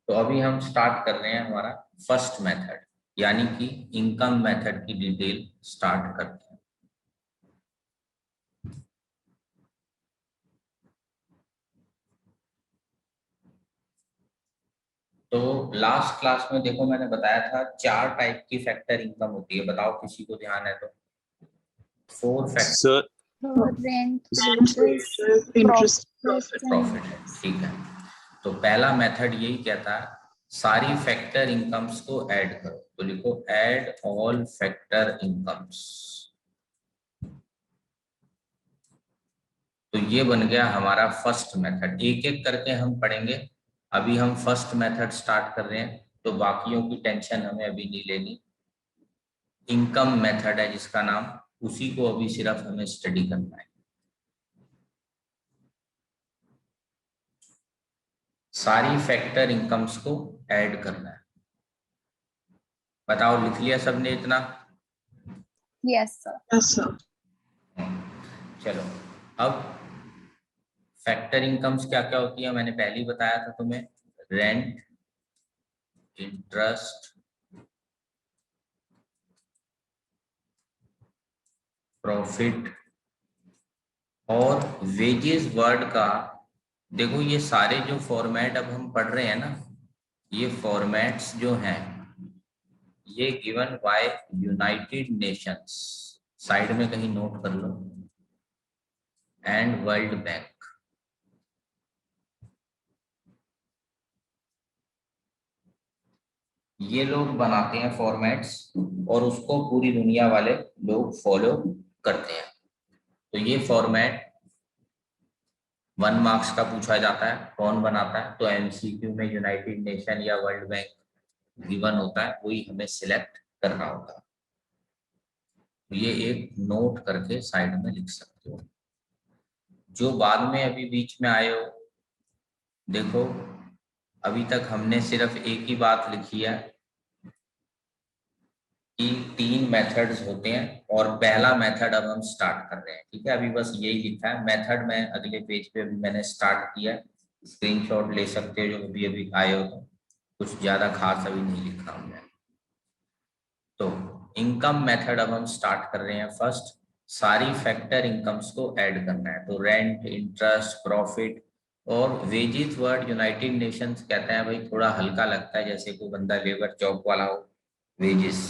तो अभी हम स्टार्ट कर रहे हैं हमारा फर्स्ट मेथड, यानी कि इनकम मेथड की डिटेल स्टार्ट करते हैं। तो लास्ट क्लास में देखो मैंने बताया था 4 टाइप की फैक्टर इनकम होती है। बताओ किसी को ध्यान है तो। 4 फैक्टर। रेंट, इंटरेस्ट, प्रॉफिट है, ठीक है। तो पहला मेथड यही कहता है सारी फैक्टर इनकम्स को ऐड करो। तो लिखो ऐड ऑल फैक्टर इनकम्स। तो ये बन गया हमारा फर्स्ट मेथड। एक एक करके हम पढ़ेंगे। अभी हम फर्स्ट मेथड स्टार्ट कर रहे हैं, तो बाकियों की टेंशन हमें अभी नहीं लेनी। इनकम मेथड है जिसका नाम, उसी को अभी सिर्फ हमें स्टडी करना है। सारी फैक्टर इनकम्स को ऐड करना है। बताओ लिख लिया सबने इतना? Yes sir. चलो, अब फैक्टर इनकम्स क्या क्या होती है मैंने पहले ही बताया था तुम्हें। रेंट, इंटरेस्ट, प्रॉफिट और वेजेस वर्ड का। देखो ये सारे जो फॉर्मेट अब हम पढ़ रहे हैं ना, ये फॉर्मेट्स जो हैं ये given by United Nations, side में कहीं नोट कर लो, एंड वर्ल्ड बैंक। ये लोग बनाते हैं फॉर्मेट्स और उसको पूरी दुनिया वाले लोग फॉलो करते हैं। तो ये फॉर्मेट 1 मार्क्स का पूछा जाता है, कौन बनाता है? तो एमसीक्यू में यूनाइटेड नेशन या वर्ल्ड बैंक गिवन होता है, वही हमें सिलेक्ट करना होता है। तो ये एक नोट करके साइड में लिख सकते हो। जो बाद में अभी बीच में आए हो, देखो अभी तक हमने सिर्फ एक ही बात लिखी है कि 3 मेथड्स होते हैं और पहला मेथड अब हम स्टार्ट कर रहे हैं। ठीक है, अभी बस यही लिखा है मेथड। मैं अगले पेज पे अभी मैंने स्टार्ट किया है, स्क्रीनशॉट ले सकते हो जो अभी अभी आए हो। तो कुछ ज्यादा खास अभी नहीं लिखा हमने। तो इनकम मेथड अब हम स्टार्ट कर रहे हैं। फर्स्ट, सारी फैक्टर इनकम्स को ऐड करना है। तो रेंट, इंटरेस्ट, प्रॉफिट और वेजेस वर्ड यूनाइटेड नेशंस कहते हैं भाई थोड़ा हल्का लगता है, जैसे कोई बंदा लेबर जॉब वाला हो, वेजेस।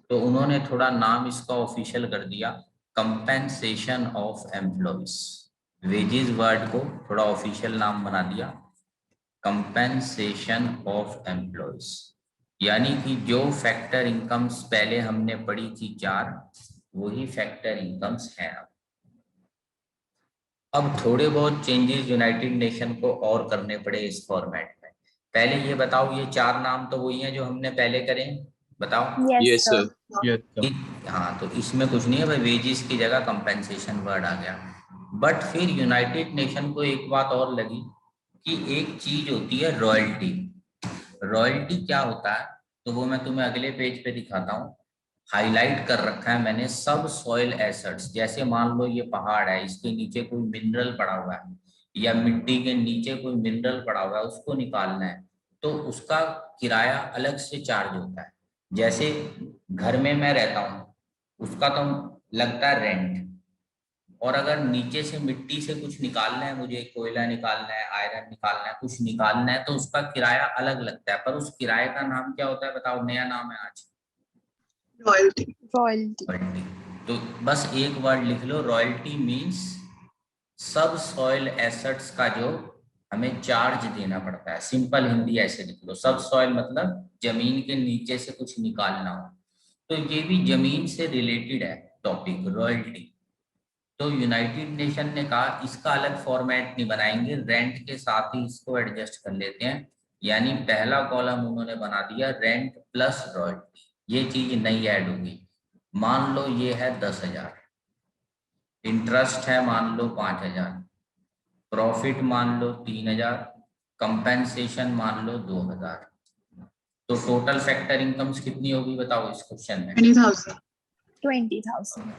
तो उन्होंने थोड़ा नाम इसका ऑफिशियल कर दिया, compensation of employees. Wages word को थोड़ा ऑफिशियल नाम बना दिया, कंपेंसेशन ऑफ एम्प्लॉइज। यानी कि जो फैक्टर इनकम्स पहले हमने पढ़ी थी 4, वही फैक्टर इनकम्स हैं। अब थोड़े बहुत चेंजेस यूनाइटेड नेशन को और करने पड़े इस फॉर्मेट में। पहले ये बताओ, ये 4 नाम तो वही हैं जो हमने पहले करे हैं? बताओ। Yes sir. हाँ, तो इसमें कुछ नहीं है भाई, वेजेस की जगह कंपेंसेशन वर्ड आ गया। बट फिर यूनाइटेड नेशन को एक बात और लगी कि एक चीज होती है रॉयल्टी। रॉयल्टी क्या होता है? तो वो मैं तुम्हें अगले पेज पे दिखाता हूँ। हाईलाइट कर रखा है मैंने, सब सॉइल एसेट्स। जैसे मान लो ये पहाड़ है, इसके नीचे कोई मिनरल पड़ा हुआ है, या मिट्टी के नीचे कोई मिनरल पड़ा हुआ है, उसको निकालना है तो उसका किराया अलग से चार्ज होता है। जैसे घर में मैं रहता हूँ, उसका तो लगता है रेंट। और अगर नीचे से मिट्टी से कुछ निकालना है, मुझे कोयला निकालना है, आयरन निकालना है, कुछ निकालना है, तो उसका किराया अलग लगता है। पर उस किराए का नाम क्या होता है बताओ? नया नाम है आज, रॉयल्टी। रॉयल्टी। तो बस एक वर्ड लिख लो, रॉयल्टी मीन्स सब सॉइल एसेट्स का जो हमें चार्ज देना पड़ता है। सिंपल हिंदी ऐसे लिख लो, सब सॉइल मतलब जमीन के नीचे से कुछ निकालना हो। तो ये भी जमीन से रिलेटेड है टॉपिक, रॉयल्टी। तो यूनाइटेड नेशन ने कहा इसका अलग फॉर्मेट नहीं बनाएंगे, रेंट के साथ ही इसको एडजस्ट कर लेते हैं। यानी पहला कॉलम उन्होंने बना दिया रेंट प्लस रॉयल्टी। ये चीज नहीं ऐड होगी। मान लो ये है 10,000, इंटरेस्ट है मान लो 5,000, प्रॉफिट मान लो 3,000, कंपेंसेशन मान लो 2,000। तो टोटल फैक्टर इनकम्स कितनी होगी बताओ इस क्वेश्चन में? 20,000।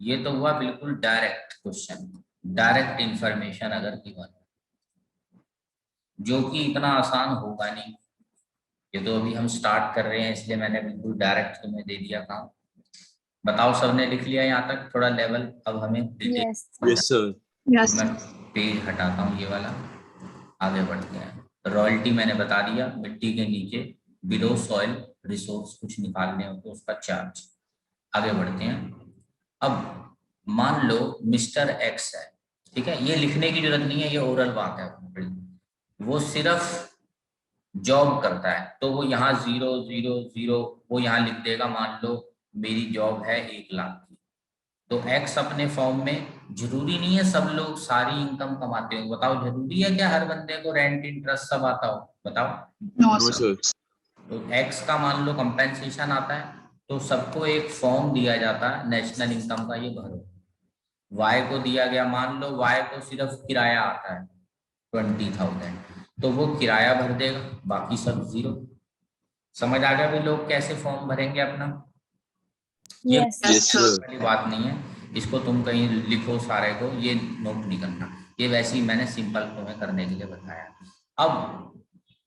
ये तो हुआ बिल्कुल डायरेक्ट क्वेश्चन, डायरेक्ट इंफॉर्मेशन अगर गिवन। जो कि इतना आसान होगा नहीं। ये तो अभी हम स्टार्ट कर रहे हैं, इसलिए मैंने बिल्कुल डायरेक्ट तुम्हें दे दिया काम। बताओ सबने लिख लिया यहाँ तक? थोड़ा लेवल अब हमें Yes. Yes, sir. Yes. मैं पेज हटाता हूँ ये वाला, आगे बढ़ते हैं। रॉयल्टी मैंने बता दिया, मिट्टी के नीचे बिलो सॉइल रिसोर्स कुछ निकालने हो तो उसका चार्ज। आगे बढ़ते हैं। अब मान लो मिस्टर एक्स है, ठीक है, ये लिखने की जरूरत नहीं है, ये ओरल बात है। वो सिर्फ जॉब करता है, तो वो यहाँ 000 वो यहाँ लिख देगा। मान लो मेरी जॉब है 1 लाख की, तो एक्स अपने फॉर्म में, जरूरी नहीं है सब लोग सारी इनकम कमाते हो। बताओ जरूरी है क्या हर बंदे को रेंट इंटरेस्ट सब आता हो? बताओ। No, No, sir. sir. तो एक्स का मान लो कंपेंसेशन आता है, तो सबको एक फॉर्म दिया जाता है नेशनल इनकम का, ये भरो। वाई को दिया गया, मान लो वाई को सिर्फ किराया आता है 20,000, तो वो किराया भर देगा, बाकी सब 0। समझ आ गया भी लोग कैसे फॉर्म भरेंगे अपना? ये Yes. Yes, sir. वाली बात नहीं है, इसको तुम कहीं लिखो सारे को, ये नोट नहीं करना। ये वैसे ही मैंने सिंपल तुम्हें करने के लिए बताया। अब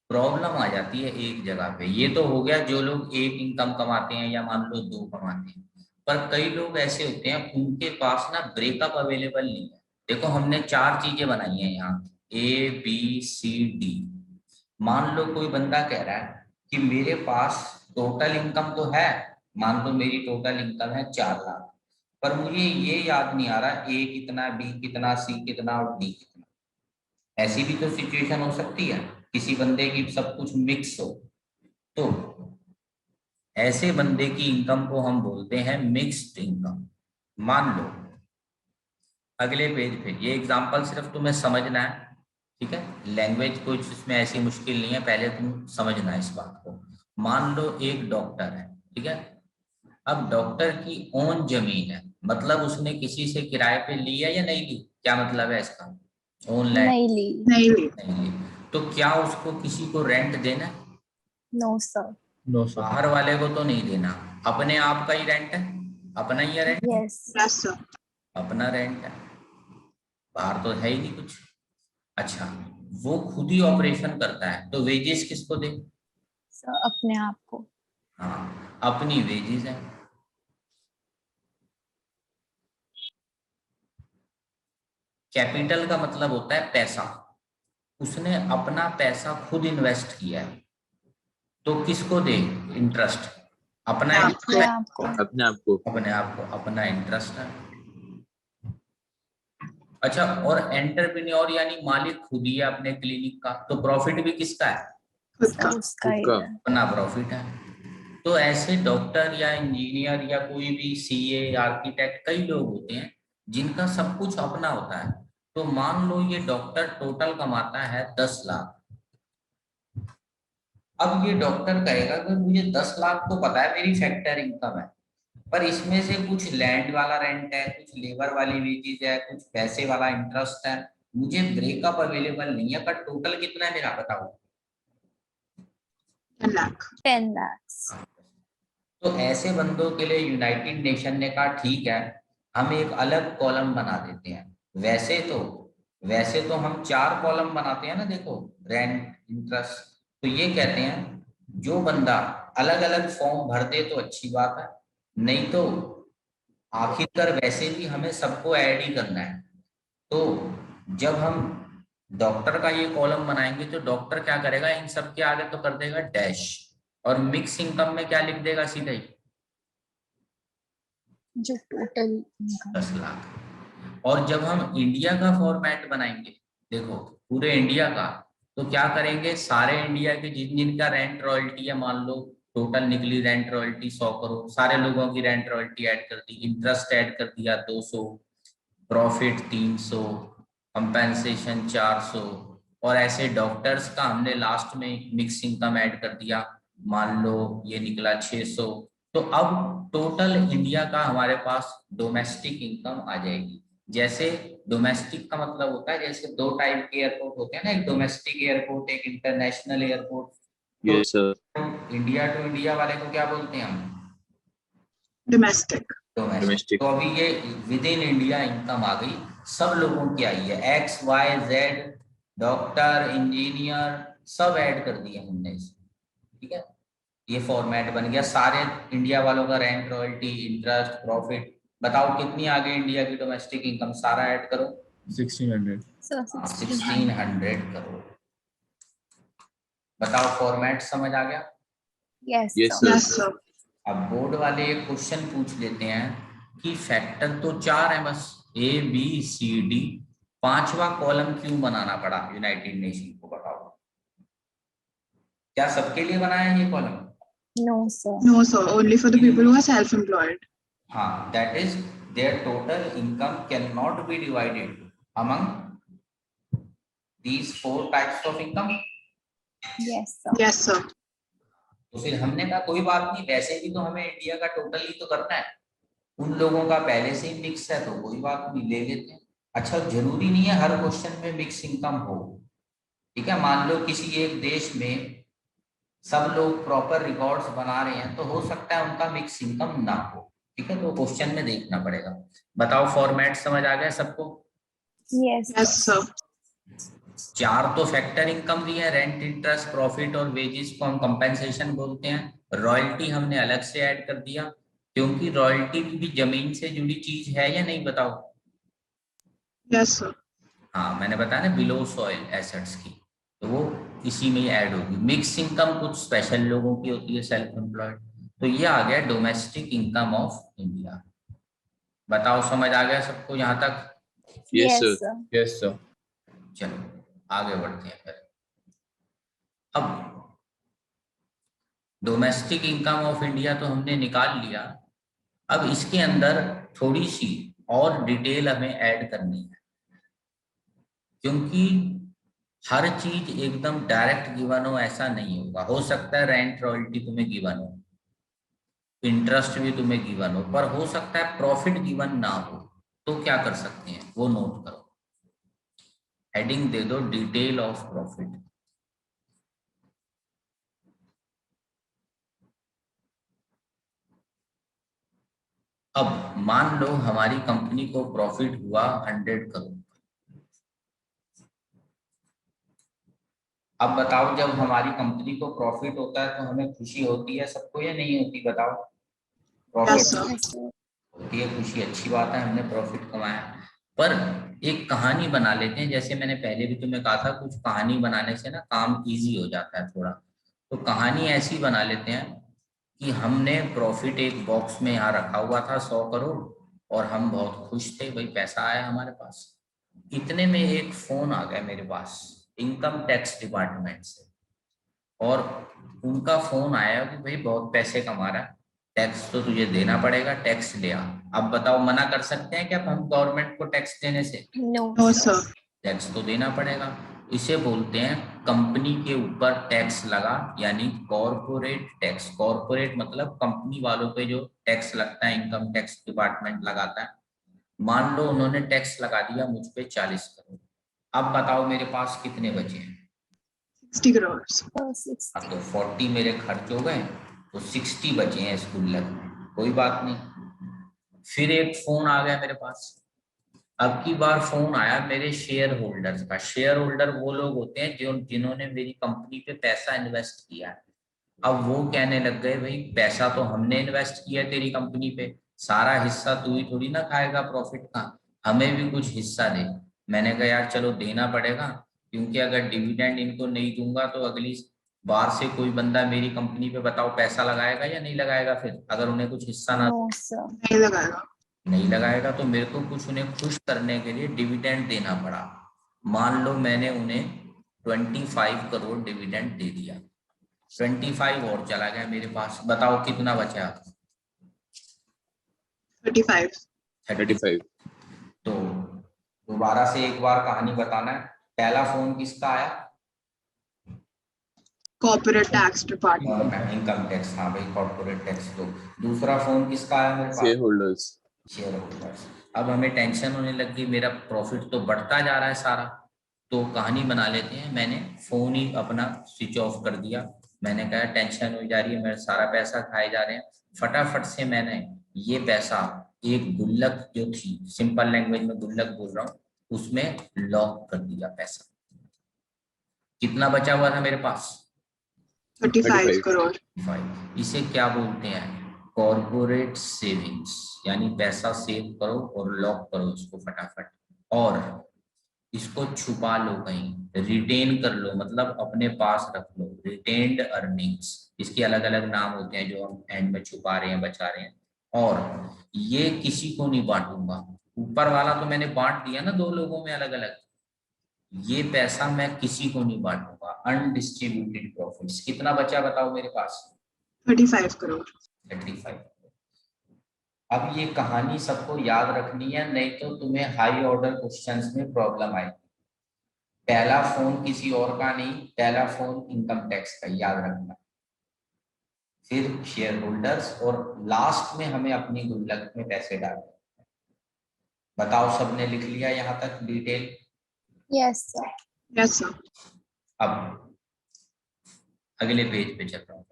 प्रॉब्लम आ जाती है एक जगह पे। ये तो हो गया जो लोग एक इनकम कमाते हैं या मान लो 2 कमाते हैं, पर कई लोग ऐसे होते हैं उनके पास ना ब्रेकअप अवेलेबल नहीं है। देखो हमने 4 चीजें बनाई हैं यहाँ, ABCD। मान लो कोई बंदा कह रहा है कि मेरे पास टोटल इनकम तो है, मान लो मेरी टोटल इनकम है 4 लाख, पर मुझे ये याद नहीं आ रहा A कितना, B कितना, C कितना और D कितना। ऐसी भी तो सिचुएशन हो सकती है, किसी बंदे की सब कुछ मिक्स हो, तो ऐसे बंदे की इनकम को हम बोलते हैं मिक्स्ड इनकम। मान लो अगले पेज पे, ये एग्जांपल सिर्फ तुम्हें समझना है, ठीक है, लैंग्वेज कुछ इसमें ऐसी मुश्किल नहीं है, पहले तुम समझना इस बात को। मान लो एक डॉक्टर है, ठीक है, अब डॉक्टर की ओन जमीन है, मतलब उसने किसी से किराए पे ली है या नहीं ली? क्या मतलब है इसका? ओन लैंड नहीं ली. नहीं ली, तो क्या उसको किसी को रेंट देना है? No, sir. No, sir. बाहर वाले को तो नहीं देना, अपने आप का ही रेंट है, अपना ही है रेंट। Yes. Yes, sir. अपना रेंट है, बाहर तो है ही नहीं कुछ। अच्छा, वो खुद ही ऑपरेशन करता है, तो वेजेस किसको दे? Sir, अपने आप को. हाँ, अपनी वेजेस है। कैपिटल का मतलब होता है पैसा, उसने अपना पैसा खुद इन्वेस्ट किया है, तो किसको दे इंटरेस्ट? अपना अपने आप को. अपने आप को. अपने आप को अपना इंटरेस्ट है। अच्छा, और एंटरप्रेन्योर यानी मालिक खुद ही है अपने क्लिनिक का, तो प्रॉफिट भी किसका है? उसका ही है. अपना प्रॉफिट है। तो ऐसे डॉक्टर या इंजीनियर या कोई भी CA आर्किटेक्ट, कई लोग होते हैं जिनका सब कुछ अपना होता है। तो मान लो ये डॉक्टर टोटल कमाता है 10 लाख। अब ये डॉक्टर कहेगा कि मुझे 10 लाख तो पता है मेरी फैक्टर इनकम है, पर इसमें से कुछ लैंड वाला रेंट है, कुछ लेबर वाली वेजेज है, कुछ पैसे वाला इंटरेस्ट है, मुझे ब्रेकअप अवेलेबल नहीं है, पर टोटल कितना है मेरा बताओ? 10 lakhs. तो ऐसे बंदों के लिए यूनाइटेड नेशन ने कहा ठीक है, हम एक अलग कॉलम बना देते हैं। वैसे तो हम 4 कॉलम बनाते हैं ना, देखो, रेंट, इंटरेस्ट। तो ये कहते हैं जो बंदा अलग अलग फॉर्म भर दे तो अच्छी बात है, नहीं तो आखिरकार वैसे भी हमें सबको ऐड ही करना है। तो जब हम डॉक्टर का ये कॉलम बनाएंगे तो डॉक्टर क्या करेगा, इन सब के आगे तो कर देगा डैश, और मिक्स इनकम में क्या लिख देगा सीधा ही? जो टोटल 10 लाख। और जब हम इंडिया का फॉर्मेट बनाएंगे, देखो पूरे इंडिया का, तो क्या करेंगे, सारे इंडिया के जिन जिनका रेंट रॉयल्टी है, मान लो टोटल निकली रेंट रॉयल्टी 100 करोड़, सारे लोगों की रेंट रॉयल्टी ऐड कर दी, इंटरेस्ट ऐड कर दिया 200, प्रॉफिट 300, कंपेंसेशन 400, और ऐसे डॉक्टर्स का हमने लास्ट में मिक्स इनकम ऐड कर दिया, मान लो ये निकला 600। तो अब टोटल इंडिया का हमारे पास डोमेस्टिक इनकम आ जाएगी। जैसे डोमेस्टिक का मतलब होता है, जैसे 2 टाइप के एयरपोर्ट होते हैं ना, एक डोमेस्टिक एयरपोर्ट, एक international airport. Yes, sir. India to India वाले को क्या बोलते हैं हम? domestic. डोमेस्टिक। तो अभी ये विद इन इंडिया इनकम आ गई, सब लोगों की आई है, XYZ डॉक्टर, इंजीनियर सब ऐड कर दिए हमने इसमें, ठीक है। ये फॉर्मेट बन गया सारे इंडिया वालों का, रेंट, रॉयल्टी, इंटरेस्ट, प्रॉफिट। बताओ कितनी आ गई इंडिया की डोमेस्टिक इनकम, सारा ऐड करो। 1600। So 1600 करोड़। बताओ फॉर्मेट समझ आ गया? yes, Yes, sir. sir. Yes, sir. अब बोर्ड वाले एक क्वेश्चन पूछ लेते हैं कि फैक्टर तो 4 है बस, ए बी सी डी, 5वां कॉलम क्यों बनाना पड़ा यूनाइटेड नेशन को, बताओ। क्या सबके लिए बनाया है ये column? No, sir. No, sir. Only for the people who are self-employed. हाँ, that is their total income can not be divided among these 4 types of income. Yes, sir. Yes, sir. तो फिर हमने कहा कोई बात नहीं, वैसे भी तो हमें इंडिया का टोटल ही तो करना है, उन लोगों का पहले से ही मिक्स है तो कोई बात नहीं, ले लेते हैं। अच्छा, जरूरी नहीं है हर क्वेश्चन में मिक्स इनकम हो, ठीक है। मान लो किसी एक देश में सब लोग प्रॉपर रिकॉर्ड्स बना रहे हैं तो हो सकता है उनका मिक्स इनकम ना हो, ठीक है। तो क्वेश्चन में देखना पड़ेगा। बताओ फॉर्मेट समझ आ गया सबको? Yes, Yes, sir. sir. 4 तो फैक्टर इनकम दी है, रेंट, इंटरेस्ट, प्रॉफिट और वेजेस को हम कंपेंसेशन बोलते हैं। रॉयल्टी हमने अलग से ऐड कर दिया, क्योंकि रॉयल्टी भी जमीन से जुड़ी चीज है या नहीं, बताओ। Yes, sir. हाँ, मैंने बताया ना बिलो सॉइल एसेट्स की, तो वो इसी में ऐड होगी। मिक्स इनकम कुछ स्पेशल लोगों की होती है, सेल्फ एम्प्लॉयड। तो ये आ गया डोमेस्टिक इनकम ऑफ इंडिया। बताओ समझ आ गया सबको यहाँ तक? Yes, Yes, sir. sir. Yes, sir. चलो आगे बढ़ते हैं फिर। अब डोमेस्टिक इनकम ऑफ इंडिया तो हमने निकाल लिया, अब इसके अंदर थोड़ी सी और डिटेल हमें ऐड करनी है, क्योंकि हर चीज एकदम डायरेक्ट गिवन हो ऐसा नहीं होगा। हो सकता है रेंट रॉयल्टी तुम्हें गिवन हो, इंटरेस्ट भी तुम्हें गिवन हो, पर हो सकता है प्रॉफिट गिवन ना हो। तो क्या कर सकते हैं वो नोट करो, हेडिंग दे दो डिटेल ऑफ प्रॉफिट। अब मान लो हमारी कंपनी को प्रॉफिट हुआ 100 करोड़। अब बताओ जब हमारी कंपनी को प्रॉफिट होता है तो हमें खुशी होती है सबको या नहीं होती, बताओ। Profit Yes, sir. Yes, sir. होती है, खुशी, अच्छी बात है, हमने प्रॉफिट कमाया। पर एक कहानी बना लेते हैं, जैसे मैंने पहले भी तुम्हें कहा था, कुछ कहानी बनाने से ना काम इजी हो जाता है थोड़ा। तो कहानी ऐसी बना लेते हैं कि हमने प्रॉफिट एक बॉक्स में यहाँ रखा हुआ था 100 करोड़, और हम बहुत खुश थे, भाई पैसा आया हमारे पास। इतने में एक फोन आ गया मेरे पास इनकम टैक्स डिपार्टमेंट से, और उनका फोन आया कि भाई बहुत पैसे कमा रहा है, टैक्स तो तुझे देना पड़ेगा, टैक्स ले आ। अब बताओ मना कर सकते हैं क्या हम गवर्नमेंट को टैक्स देने से? No, No, sir. sir. Tax तो देना पड़ेगा। इसे बोलते हैं कंपनी के ऊपर टैक्स लगा, यानी कॉर्पोरेट टैक्स। कॉर्पोरेट मतलब कंपनी वालों पे जो टैक्स लगता है, इनकम टैक्स डिपार्टमेंट लगाता है। मान लो उन्होंने टैक्स लगा दिया मुझ पे 40 करोड़। अब बताओ मेरे पास कितने बचे हैं? 60 crores. So 60. अब तो 40 मेरे खर्च हो गए, तो 60 बचे हैं इस गुल्लक में, कोई बात नहीं। फिर एक फोन आ गया मेरे पास। अब की बार फोन आया मेरे शेयर होल्डर्स का। शेयर होल्डर वो लोग होते हैं जो जिन्होंने मेरी कंपनी पे पैसा इन्वेस्ट किया है। अब वो कहने लग गए भाई पैसा तो हमने इन्वेस्ट किया है तेरी कंपनी पे, सारा हिस्सा तू ही थोड़ी ना खाएगा प्रॉफिट का, हमें भी कुछ हिस्सा दे। मैंने कहा यार चलो देना पड़ेगा, क्योंकि अगर डिविडेंड इनको नहीं दूंगा तो अगली बार से कोई बंदा मेरी कंपनी पे बताओ पैसा लगाएगा या नहीं लगाएगा, फिर अगर उन्हें कुछ हिस्सा ना No, sir. नहीं लगाएगा. नहीं लगाएगा तो मेरे को कुछ उन्हें खुश करने के लिए डिविडेंड देना पड़ा। मान लो मैंने उन्हें 25 करोड़ डिविडेंड दे दिया, 25 और चला गया मेरे पास। बताओ कितना बचा? 35. 35. तो दोबारा से एक बार कहानी बताना है। पहला फोन किसका आया? Corporate tax department. Income tax, हाँ भाई कॉर्पोरेट टैक्स। तो दूसरा फोन किसका आया मेरे पास? Shareholders. Share holders. अब हमें टेंशन होने लगी, मेरा प्रॉफिट तो बढ़ता जा रहा है सारा। तो कहानी बना लेते हैं, मैंने फोन ही अपना स्विच ऑफ कर दिया। मैंने कहा टेंशन हो जा रही है, मेरा सारा पैसा खाए जा रहे हैं। फटाफट से मैंने ये पैसा एक गुल्लक जो थी, सिंपल लैंग्वेज में गुल्लक बोल रहा हूँ, उसमें लॉक कर दिया पैसा। कितना बचा हुआ था मेरे पास? 35 crore. 5। इसे क्या बोलते हैं? कॉर्पोरेट सेविंग्स, यानी पैसा सेव करो और लॉक करो उसको फटाफट, और इसको छुपा लो कहीं, रिटेन कर लो, मतलब अपने पास रख लो। रिटेन्ड अर्निंग्स, इसके अलग अलग नाम होते हैं जो हम एंड में छुपा रहे हैं, बचा रहे हैं। और ये किसी को नहीं बांटूंगा। ऊपर वाला तो मैंने बांट दिया ना 2 लोगों में अलग अलग, ये पैसा मैं किसी को नहीं बांटूंगा। अनडिस्ट्रीब्यूटेड प्रॉफिट्स कितना बचा बताओ मेरे पास? 35 crore. 35। अब ये कहानी सबको याद रखनी है, नहीं तो तुम्हें हाई ऑर्डर क्वेश्चंस में प्रॉब्लम आएगी। पहला फोन किसी और का नहीं, पहला फोन इनकम टैक्स का, याद रखना। फिर शेयर होल्डर्स, और लास्ट में हमें अपनी गुल्लक में पैसे डालने। बताओ सबने लिख लिया यहाँ तक detail? Yes, sir. Yes, sir. अब अगले पेज पे चल रहा हूँ।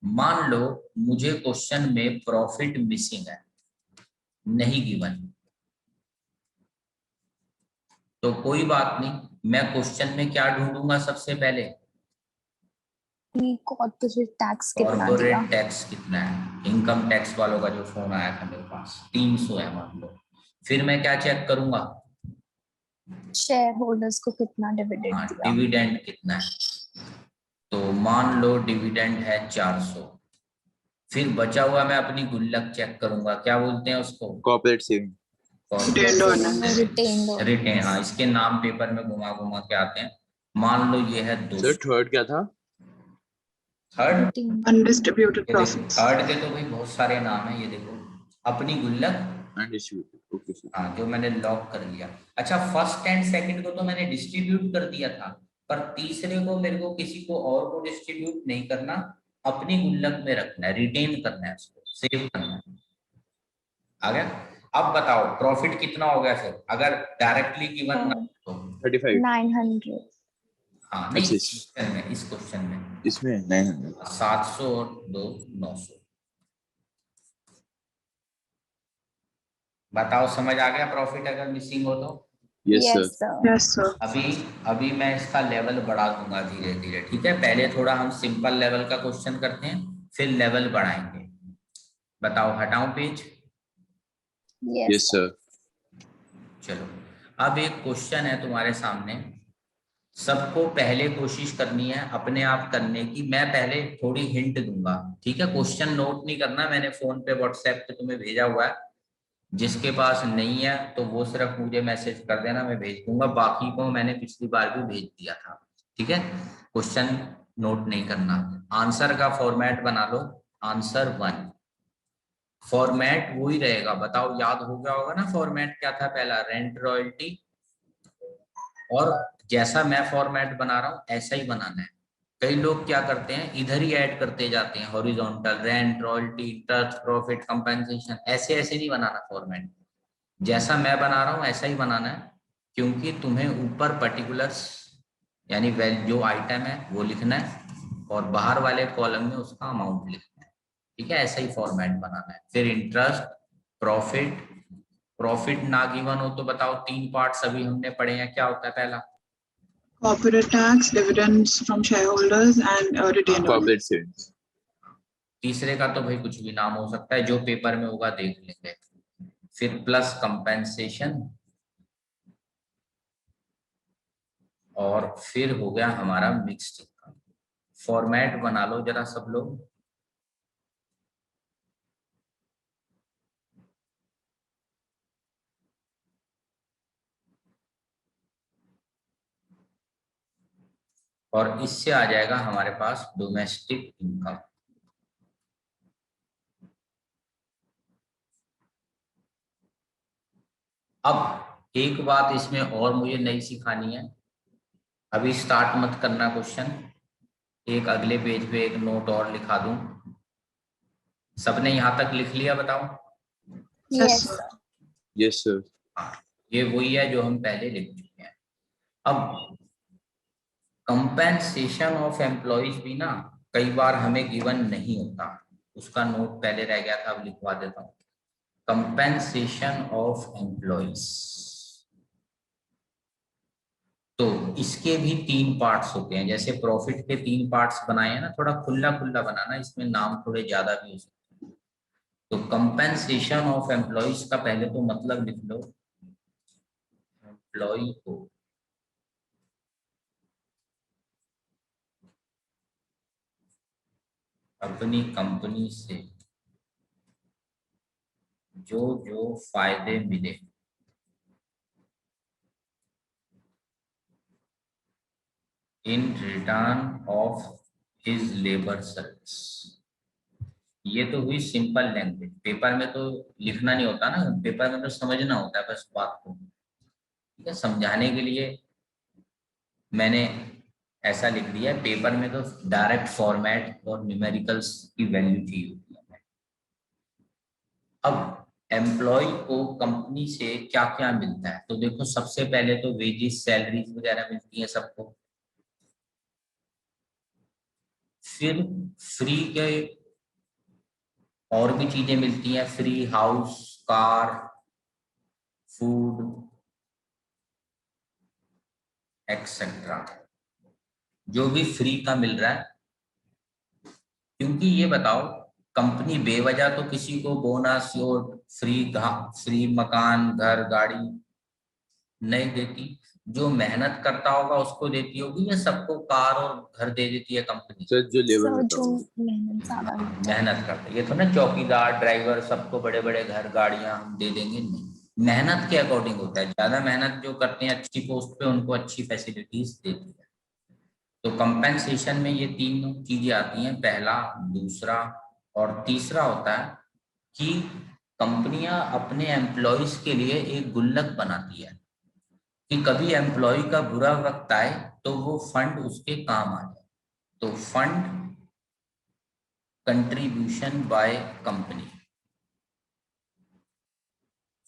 मान लो मुझे क्वेश्चन में प्रॉफिट मिसिंग है, नहीं गिवन, तो कोई बात नहीं, मैं क्वेश्चन में क्या ढूंढूंगा सबसे पहले? कॉर्पोरेट टैक्स कितना दिया? कॉर्पोरेट टैक्स कितना है। इनकम टैक्स वालों का जो फोन आया था मेरे पास 300 है मान लो। फिर मैं क्या चेक करूंगा? शेयर होल्डर्स को कितना डिविडेंड हाँ, दिया? डिविडेंड कितना है, तो मान लो डिविडेंड है 400। फिर बचा हुआ मैं अपनी गुल्लक चेक करूंगा, क्या बोलते हैं उसको? Corporate saving. Retained earnings. Retain, हाँ, इसके नाम पेपर में घुमा घुमा के आते हैं। मान लो ये है 200। सर थर्ड क्या था? Third, Undistributed profits. थर्ड के तो भाई बहुत सारे नाम है, ये देखो, अपनी गुल्लक, अनडिस्ट्रीब्यूटेड। Okay sir. हाँ, जो मैंने लॉक कर लिया। अच्छा, फर्स्ट एंड सेकंड को तो मैंने डिस्ट्रीब्यूट कर दिया था, पर तीसरे को मेरे को किसी को और को डिस्ट्रीब्यूट नहीं करना, अपनी गुल्लक में रखना है, रिटेन करना है, उसको सेव करना है। आ गया? अब बताओ प्रॉफिट कितना हो गया फिर, अगर डायरेक्टली गिवन ना तो? 35। 900. हाँ, नहीं, अच्छा, इस क्वेश्चन में, इस क्वेश्चन में इसमें 900। 700 और 2 900। बताओ समझ आ गया प्रॉफिट अगर मिसिंग हो तो? Yes Yes, sir. sir. Yes, sir. अभी मैं इसका लेवल बढ़ा दूंगा धीरे धीरे, ठीक है? पहले थोड़ा हम सिंपल लेवल का क्वेश्चन करते हैं, फिर लेवल बढ़ाएंगे। बताओ, हटाऊं पेज? Yes, yes sir. चलो, अब एक क्वेश्चन है तुम्हारे सामने, सबको पहले कोशिश करनी है अपने आप करने की। मैं पहले थोड़ी हिंट दूंगा, ठीक है? क्वेश्चन नोट नहीं करना, मैंने फोन पे व्हाट्सएप पे तुम्हें भेजा हुआ है। जिसके पास नहीं है तो वो सिर्फ मुझे मैसेज कर देना, मैं भेज दूंगा। बाकी को मैंने पिछली बार भी भेज दिया था, ठीक है? क्वेश्चन नोट नहीं करना। आंसर का फॉर्मेट बना लो, आंसर 1। फॉर्मेट वही रहेगा, बताओ याद हो गया होगा ना? फॉर्मेट क्या था पहला? Rent royalty. और जैसा मैं फॉर्मेट बना रहा हूं ऐसा ही बनाना है। कई लोग क्या करते हैं, इधर ही ऐड करते जाते हैं, horizontal, rent, royalty, interest, profit, compensation, ऐसे ऐसे नहीं बनाना फॉर्मेट। जैसा मैं बना रहा हूं ऐसा ही बनाना है, क्योंकि तुम्हें ऊपर पर्टिकुलर्स, यानी जो आइटम है वो लिखना है, और बाहर वाले कॉलम में उसका अमाउंट लिखना है, ठीक है? ऐसा ही फॉर्मेट बनाना है। फिर इंटरेस्ट, प्रॉफिट, प्रॉफिट ना गिवन हो तो बताओ 3 पार्ट्स अभी हमने पढ़े हैं, क्या होता है पहला? Corporate tax, dividends from shareholders, and retained earnings. Corporate savings. तीसरे का तो भाई कुछ भी नाम हो सकता है, जो पेपर में होगा देख लेंगे। फिर प्लस कंपेंसेशन, और फिर हो गया हमारा मिक्स्ड इनकम। फॉर्मेट बना लो जरा सब लोग। और इससे आ जाएगा हमारे पास डोमेस्टिक इनकम। अब एक बात इसमें और मुझे नई सिखानी है, अभी स्टार्ट मत करना क्वेश्चन, एक अगले पेज पे एक नोट और लिखा दूं। सबने यहां तक लिख लिया बताओ? Yes, sir. sir. Yes sir. हाँ, ये वही है जो हम पहले लिख चुके हैं। अब कंपेंसेशन ऑफ एम्प्लॉइज भी ना कई बार हमें गिवन नहीं होता, उसका नोट पहले रह गया था, अब लिखवा देता हूँ। कंपेंसेशन ऑफ एम्प्लॉइज, तो इसके भी 3 पार्ट्स होते हैं, जैसे प्रॉफिट के 3 पार्ट्स बनाए हैं ना, थोड़ा खुला खुला बनाना, इसमें नाम थोड़े ज्यादा भी हो सकते हैं। तो कंपेंसेशन ऑफ एम्प्लॉइज का पहले तो मतलब लिख लो, एम्प्लॉय को अपनी कंपनी से जो जो फायदे मिले in return of his labour service. ये तो हुई सिंपल लैंग्वेज, पेपर में तो लिखना नहीं होता ना, पेपर में तो समझना होता है बस बात को, ठीक है। समझाने के लिए मैंने ऐसा लिख दिया है, पेपर में तो डायरेक्ट फॉर्मेट और न्यूमेरिकल्स की वैल्यू चाहिए होती है। अब एम्प्लॉय को कंपनी से क्या क्या मिलता है, तो देखो सबसे पहले तो वेजेस सैलरीज वगैरह मिलती है सबको, फिर फ्री के और भी चीजें मिलती हैं, free house, car, food etcetera, जो भी फ्री का मिल रहा है। क्योंकि ये बताओ, कंपनी बेवजह तो किसी को बोनस और फ्री मकान घर गाड़ी नहीं देती, जो मेहनत करता होगा उसको देती होगी, या सबको कार और घर दे देती है कंपनी? सर जो लेबर सर होता जो है मेहनत ज्यादा करता है। मेहनत करते, ये तो ना चौकीदार ड्राइवर सबको बड़े बड़े घर गाड़ियां हम दे देंगे, नहीं। मेहनत के अकॉर्डिंग होता है, ज्यादा मेहनत जो करते हैं अच्छी पोस्ट पे उनको अच्छी फैसिलिटीज देती है। तो कंपेंसेशन में ये 3 चीजें आती हैं, पहला, दूसरा और तीसरा होता है कि कंपनियां अपने एम्प्लॉयज के लिए एक गुल्लक बनाती है कि कभी एम्प्लॉय का बुरा वक्त आए तो वो फंड उसके काम आ जाए। तो fund contribution by company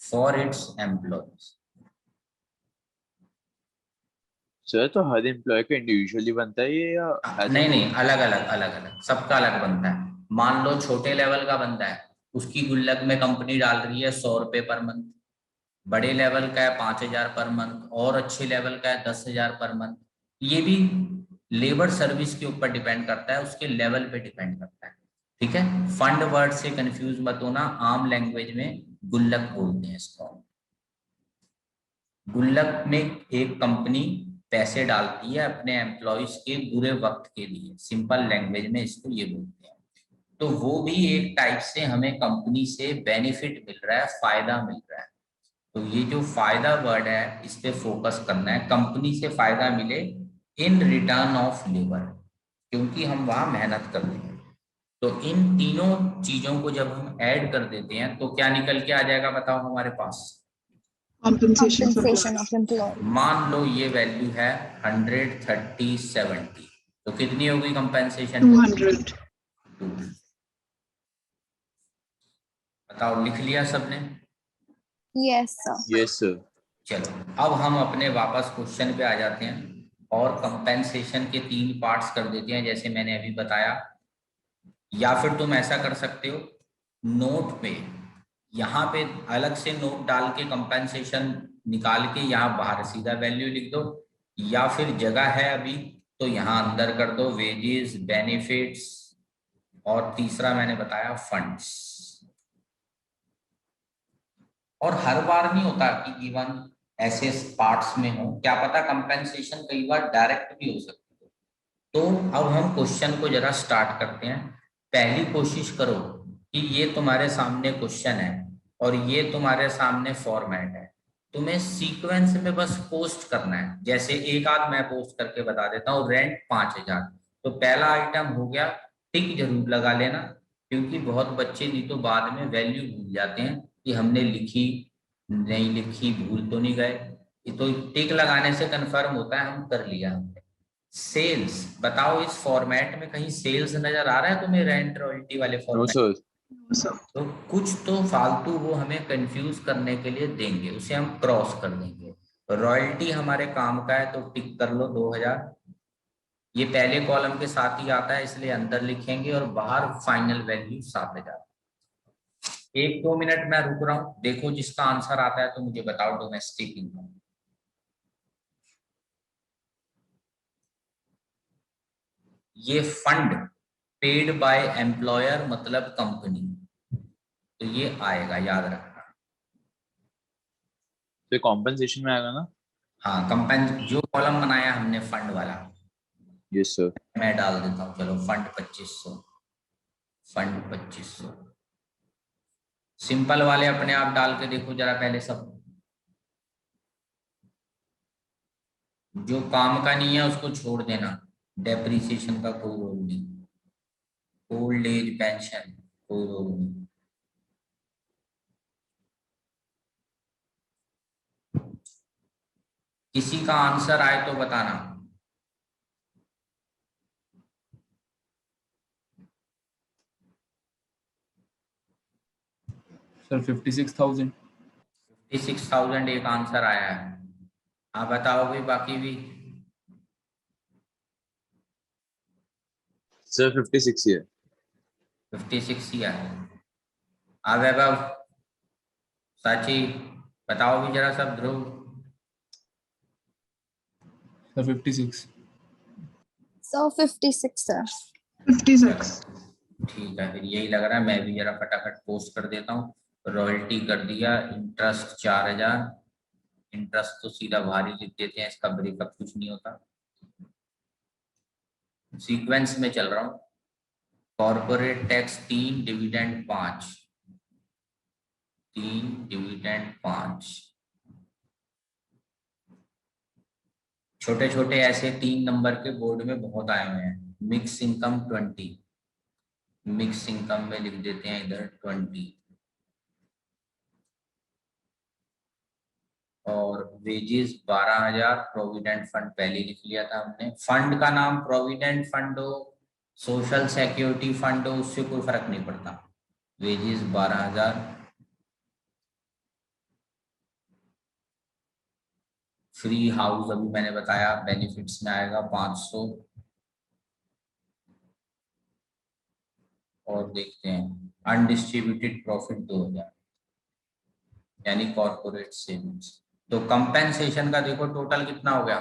for its employees. Sir, तो हर एम्प्लॉय का इंडिविजुअली बनता है ये या एज अ नहीं होल? नहीं, अलग अलग अलग अलग, सबका अलग बनता है। मान लो छोटे लेवल का बंदा है, उसकी गुल्लक में कंपनी डाल रही है 100 रुपए पर मंथ, बड़े लेवल का है 5,000 पर मंथ, और अच्छे लेवल का है 10,000 पर मंथ। ये भी लेबर सर्विस के ऊपर डिपेंड करता है, उसके लेवल पे डिपेंड करता है, ठीक है। फंड वर्ड से कंफ्यूज मत होना, आम लैंग्वेज में गुल्लक बोलते हैं इसको। गुल्लक में एक कंपनी पैसे डालती है अपने एम्प्लॉयज के बुरे वक्त के लिए, सिंपल लैंग्वेज में इसको ये बोलते हैं। तो वो भी एक टाइप से हमें कंपनी से बेनिफिट मिल रहा है, फायदा मिल रहा है। तो ये जो फायदा वर्ड है इस पे फोकस करना है, कंपनी से फायदा मिले इन रिटर्न ऑफ लेबर, क्योंकि हम वहां मेहनत करते हैं। तो इन तीनों चीजों को जब हम ऐड कर देते हैं तो क्या निकल के आ जाएगा बताओ हमारे पास? Compensation for compensation employees. Of employ. मान लो ये वैल्यू है 100, 30, 70, तो कितनी होगी कंपेंसेशन? 200. 2। बताओ, लिख लिया सबने? Yes sir. Yes sir. चलो अब हम अपने वापस क्वेश्चन पे आ जाते हैं और कंपेंसेशन के 3 पार्ट्स कर देते हैं जैसे मैंने अभी बताया। या फिर तुम ऐसा कर सकते हो, नोट पे यहाँ पे अलग से नोट डाल के कंपेंसेशन निकाल के यहाँ बाहर सीधा वैल्यू लिख दो, या फिर जगह है अभी तो यहाँ अंदर कर दो वेजेस, बेनिफिट्स, और तीसरा मैंने बताया फंड्स। और हर बार नहीं होता कि गिवन ऐसे पार्ट्स में हो, क्या पता कंपेंसेशन कई बार डायरेक्ट भी हो सकती है। तो अब हम क्वेश्चन को जरा स्टार्ट करते हैं। पहली कोशिश करो कि ये तुम्हारे सामने क्वेश्चन है और ये तुम्हारे सामने फॉर्मेट है, तुम्हें सीक्वेंस में बस पोस्ट करना है। जैसे एक आध मैं पोस्ट करके बता देता हूँ, रेंट 5,000, तो पहला आइटम हो गया, टिक जरूर लगा लेना, क्योंकि बहुत बच्चे नहीं तो बाद में वैल्यू भूल जाते हैं कि हमने लिखी नहीं लिखी, भूल तो नहीं गए। ये तो टिक लगाने से कंफर्म होता है हम कर लिया हमने। सेल्स, बताओ इस फॉर्मेट में कहीं सेल्स नजर आ रहा है तुम्हें, रेंट रॉयल्टी वाले no format? Sir. No, sir. तो कुछ तो फालतू वो हमें कंफ्यूज करने के लिए देंगे, उसे हम क्रॉस कर देंगे। रॉयल्टी हमारे काम का है तो टिक कर लो 2,000, ये पहले कॉलम के साथ ही आता है इसलिए अंदर लिखेंगे, और बाहर फाइनल वैल्यू 7,000। 1-2 मिनट मैं रुक रहा हूँ, देखो जिसका आंसर आता है तो मुझे बताओ, डोमेस्टिक इनकम। ये फंड पेड बाय एम्प्लॉयर मतलब कंपनी, तो ये आएगा, याद रखना। तो कॉम्पनसेशन में आएगा ना? हाँ, कंपेंस जो कॉलम बनाया हमने फंड वाला, यस सर। मैं डाल देता हूँ। चलो फंड 2500, फंड 2500। सिंपल वाले अपने आप डाल के देखो जरा पहले सब। जो काम का नहीं है उसको छोड़ देना, डेप्रिसिएशन का कोई रोल नहीं, ओल्ड एज पेंशन कोई रोल नहीं। किसी का आंसर आए तो बताना। सर 56,000। 56,000 एक आंसर आया है। आप बताओगे बाकी भी? सर 56 ही है। 56 ही है। आप वैभव, साची, बताओ भी जरा सब। ध्रुव, सर 56। So 56 sir. 56. ठीक है, फिर यही लग रहा है। मैं भी जरा फटाफट पोस्ट कर देता हूँ। रॉयल्टी कर दिया, इंटरेस्ट 4000। इंटरेस्ट तो सीधा भारी लिख देते हैं, इसका ब्रेकअप कुछ नहीं होता। सीक्वेंस में चल रहा हूँ। Corporate tax 3, dividend 5, 3 dividend 5। छोटे छोटे ऐसे 3 नंबर के बोर्ड में बहुत आए हुए हैं। मिक्स इनकम 20, मिक्स इनकम में लिख देते हैं इधर 20। और वेजेस 12,000। प्रोविडेंट फंड पहले लिख लिया था हमने। फंड का नाम प्रोविडेंट फंड हो, सोशल सिक्योरिटी फंड हो, उससे कोई फर्क नहीं पड़ता। वेजेस 12,000। फ्री हाउस अभी मैंने बताया, बेनिफिट्स में आएगा 500। और देखते हैं अनडिस्ट्रीब्यूटेड प्रॉफिट 2,000, यानी कॉर्पोरेट सेविंग्स। तो कंपेंसेशन का देखो टोटल कितना हो गया।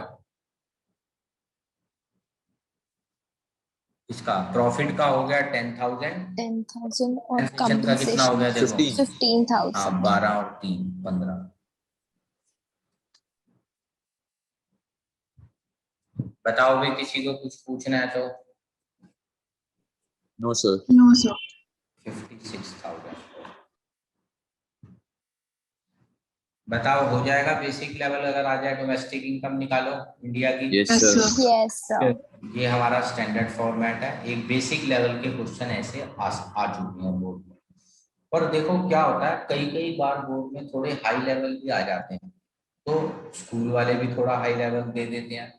इसका प्रॉफिट का हो गया 10,000। 10,000 और कंपेंसेशन का कितना हो compensation गया देखो। 15। 15,000. हाँ, 12 और 3 15। बताओ भाई, किसी को कुछ पूछना है तो। No sir. No, sir. 56,000 बताओ, हो जाएगा बेसिक लेवल अगर आ जाए। डोमेस्टिक इनकम निकालो इंडिया की। Yes Yes, sir. sir. Yes sir. ये हमारा स्टैंडर्ड फॉर्मेट है। एक बेसिक लेवल के क्वेश्चन ऐसे आ चुके हैं बोर्ड में। और देखो क्या होता है, कई कई बार बोर्ड में थोड़े हाई लेवल भी आ जाते हैं, तो स्कूल वाले भी थोड़ा हाई लेवल दे देते हैं।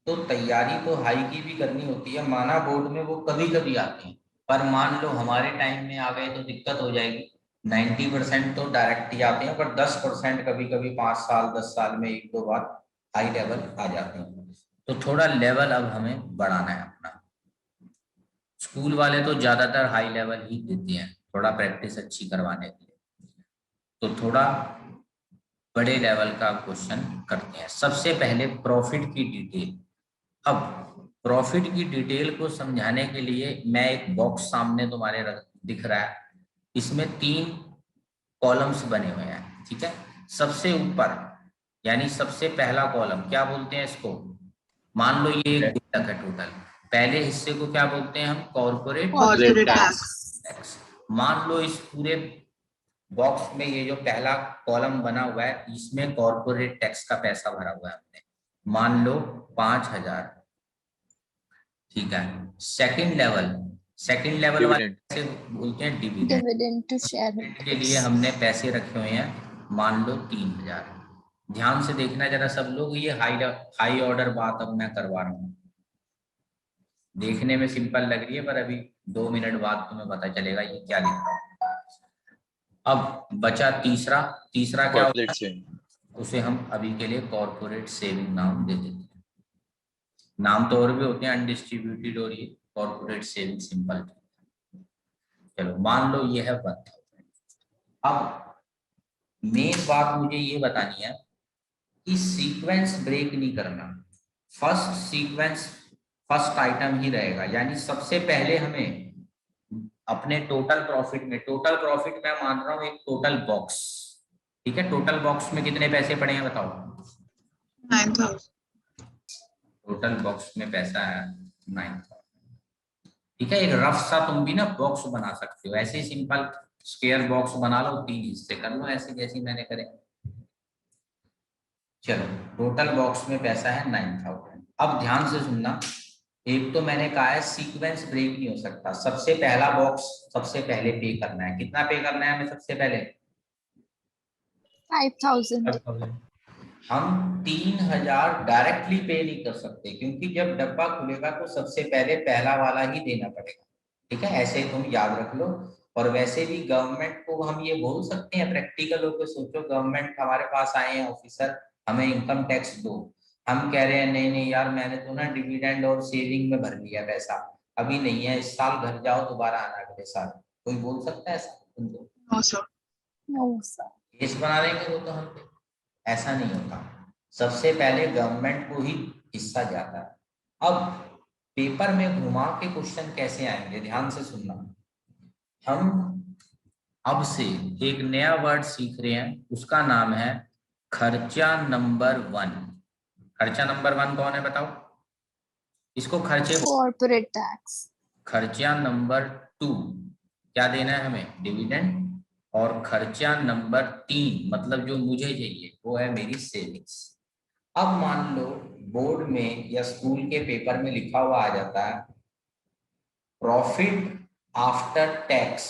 तो तैयारी तो हाई की भी करनी होती है। माना बोर्ड में वो कभी कभी आते हैं, पर मान लो हमारे टाइम में आ गए तो दिक्कत हो जाएगी। 90% तो डायरेक्ट ही आते हैं, पर 10% कभी कभी 5 साल 10 साल में 1-2 बार हाई लेवल आ जाते हैं। तो थोड़ा लेवल अब हमें बढ़ाना है अपना। स्कूल वाले तो ज्यादातर हाई लेवल ही देते हैं, थोड़ा प्रैक्टिस अच्छी करवाने के लिए। तो थोड़ा बड़े लेवल का क्वेश्चन करते हैं। सबसे पहले प्रॉफिट की डिटेल। अब प्रॉफिट की डिटेल को समझाने के लिए मैं एक बॉक्स सामने तुम्हारे दिख रहा है, इसमें 3 कॉलम्स बने हुए हैं, ठीक है। सबसे ऊपर यानी सबसे पहला कॉलम क्या बोलते हैं इसको। मान लो ये एक गुल्लक है टोटल, पहले हिस्से को क्या बोलते हैं हम, corporate Corporate tax. tax. Tax. मान लो इस पूरे बॉक्स में ये जो पहला कॉलम बना हुआ है, इसमें कॉर्पोरेट टैक्स का पैसा भरा हुआ है हमने, मान लो 5,000, ठीक है। सेकंड लेवल वाले डिविडेंड। पैसे बोलते हैं डिविडेंड। Dividend to के shareholders. लिए हमने पैसे रखे हुए हैं, मान लो 3,000। ध्यान से देखना जरा सब लोग, ये हाई ऑर्डर बात अब मैं करवा रहा हूँ। देखने में सिंपल लग रही है, पर अभी 2 मिनट बाद तुम्हें पता चलेगा ये क्या लिखा है। अब बचा तीसरा क्या होता कॉर्पोरेट है, सेविंग। उसे हम अभी के लिए कॉर्पोरेट सेविंग नाम दे देते हैं। नाम तो और भी होते हैं, अनडिस्ट्रीब्यूटेड और ये कॉर्पोरेट सेविंग सिंपल। चलो मान लो ये है 1,000। अब मेन बात मुझे ये बतानी है कि सीक्वेंस ब्रेक नहीं करना। फर्स्ट सीक्वेंस फर्स्ट आइटम ही रहेगा, यानी सबसे पहले हमें अपने टोटल प्रॉफिट में, टोटल प्रॉफिट मैं मान रहा हूं एक टोटल बॉक्स, ठीक है, टोटल बॉक्स में कितने पैसे पड़े हैं बताओ? 9,000. टोटल बॉक्स में पैसा है 9,000, ठीक है। एक रफ सा तुम भी ना बॉक्स बना सकते हो, ऐसे ही सिंपल स्क्वायर बॉक्स बना लो, 3 हिस्से कर लो ऐसे जैसे मैंने करे। चलो टोटल बॉक्स में पैसा है 9,000। अब ध्यान से सुनना, एक तो मैंने कहा है सीक्वेंस ब्रेक नहीं हो सकता, सबसे पहला बॉक्स सबसे पहले पे करना है। कितना पे करना है हमें सबसे पहले? 5,000. 5,000. हम 3,000 डायरेक्टली पे नहीं कर सकते, क्योंकि जब डब्बा खुलेगा तो सबसे पहले पहला वाला ही देना पड़ेगा, ठीक है, ऐसे तुम याद रख लो। और वैसे भी गवर्नमेंट को हम ये बोल सकते हैं, प्रैक्टिकल होकर सोचो, गवर्नमेंट हमारे पास आए हैं ऑफिसर, हमें इनकम टैक्स दो, हम कह रहे हैं नहीं नहीं यार मैंने तो ना डिविडेंड और सेविंग में भर लिया पैसा, अभी नहीं है, इस साल घर जाओ दोबारा आना अगले साल, कोई बोल सकता है ऐसा तुमको? No, sir. No, sir. Case बना देंगे वो तो हम पे। ऐसा नहीं होता, सबसे पहले गवर्नमेंट को ही हिस्सा जाता है। अब पेपर में घुमा के क्वेश्चन कैसे आएंगे, ध्यान से सुनना। हम अब से एक नया वर्ड सीख रहे हैं, उसका नाम है खर्चा नंबर 1। खर्चा नंबर 1 कौन है बताओ? इसको खर्चे। Corporate tax. खर्चा नंबर 2 क्या देना है हमें? डिविडेंड। और खर्चा नंबर 3 मतलब जो मुझे चाहिए वो है मेरी सेविंग्स। अब मान लो बोर्ड में या स्कूल के पेपर में लिखा हुआ आ जाता है प्रॉफिट आफ्टर टैक्स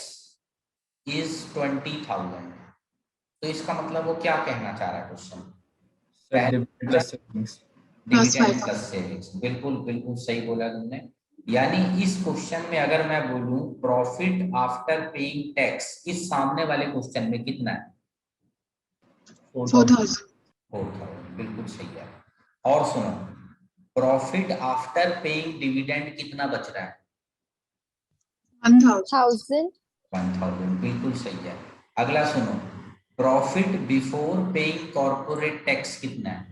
इज 20,000, तो इसका मतलब वो क्या कहना चाह रहा है question? Sir, dividend plus savings. Dividend plus savings, बिल्कुल बिल्कुल सही बोला तुमने। यानी इस क्वेश्चन में अगर मैं बोलूं प्रॉफिट आफ्टर पेइंग टैक्स, इस सामने वाले क्वेश्चन में कितना है? 4,000. 4,000. 4,000, बिल्कुल सही है। और सुनो, प्रॉफिट आफ्टर पेइंग डिविडेंड कितना बच रहा है? 1,000. 1,000, बिल्कुल सही है। अगला सुनो, profit before paying corporate tax कितना है?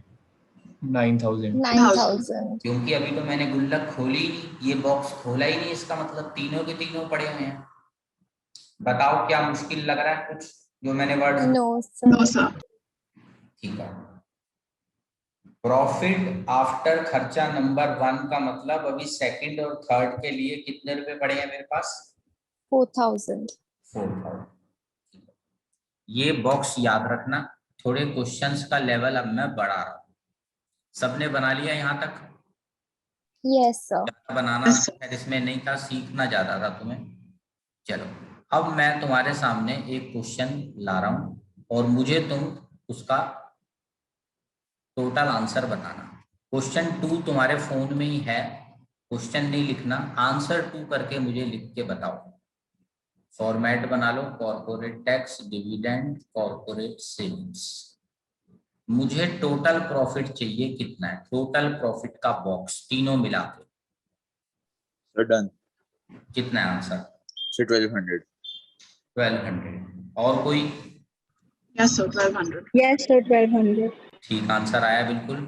9,000. 9,000. क्योंकि अभी तो मैंने गुल्लक खोली ही नहीं, ये बॉक्स खोला ही नहीं, इसका मतलब तीनों के तीनों पड़े हुए हैं। बताओ क्या मुश्किल लग रहा है कुछ जो मैंने word? No, sir. No, sir. ठीक है। प्रॉफिट आफ्टर खर्चा नंबर 1 का मतलब अभी सेकंड और थर्ड के लिए कितने रुपए पड़े हैं मेरे पास? 4,000. 4,000। ये बॉक्स याद रखना, थोड़े क्वेश्चंस का लेवल अब मैं बढ़ा रहा हूं। सबने बना लिया यहाँ तक? Yes, sir. बनाना Yes, sir. है, इसमें नहीं था, सीखना ज्यादा था तुम्हें। चलो अब मैं तुम्हारे सामने एक क्वेश्चन ला रहा हूं और मुझे तुम उसका टोटल आंसर बताना। क्वेश्चन 2 तुम्हारे फोन में ही है, क्वेश्चन नहीं लिखना, आंसर 2 करके मुझे लिख के बताओ। फॉर्मेट बना लो, corporate tax, dividend, corporate savings. मुझे टोटल प्रॉफिट चाहिए कितना है, टोटल प्रॉफिट का बॉक्स तीनों मिला के Sir, done. कितना है आंसर? Sir, 1,200. 1200। और कोई? Yes, sir. 1,200. Yes, sir. 1,200. ठीक आंसर आया बिल्कुल।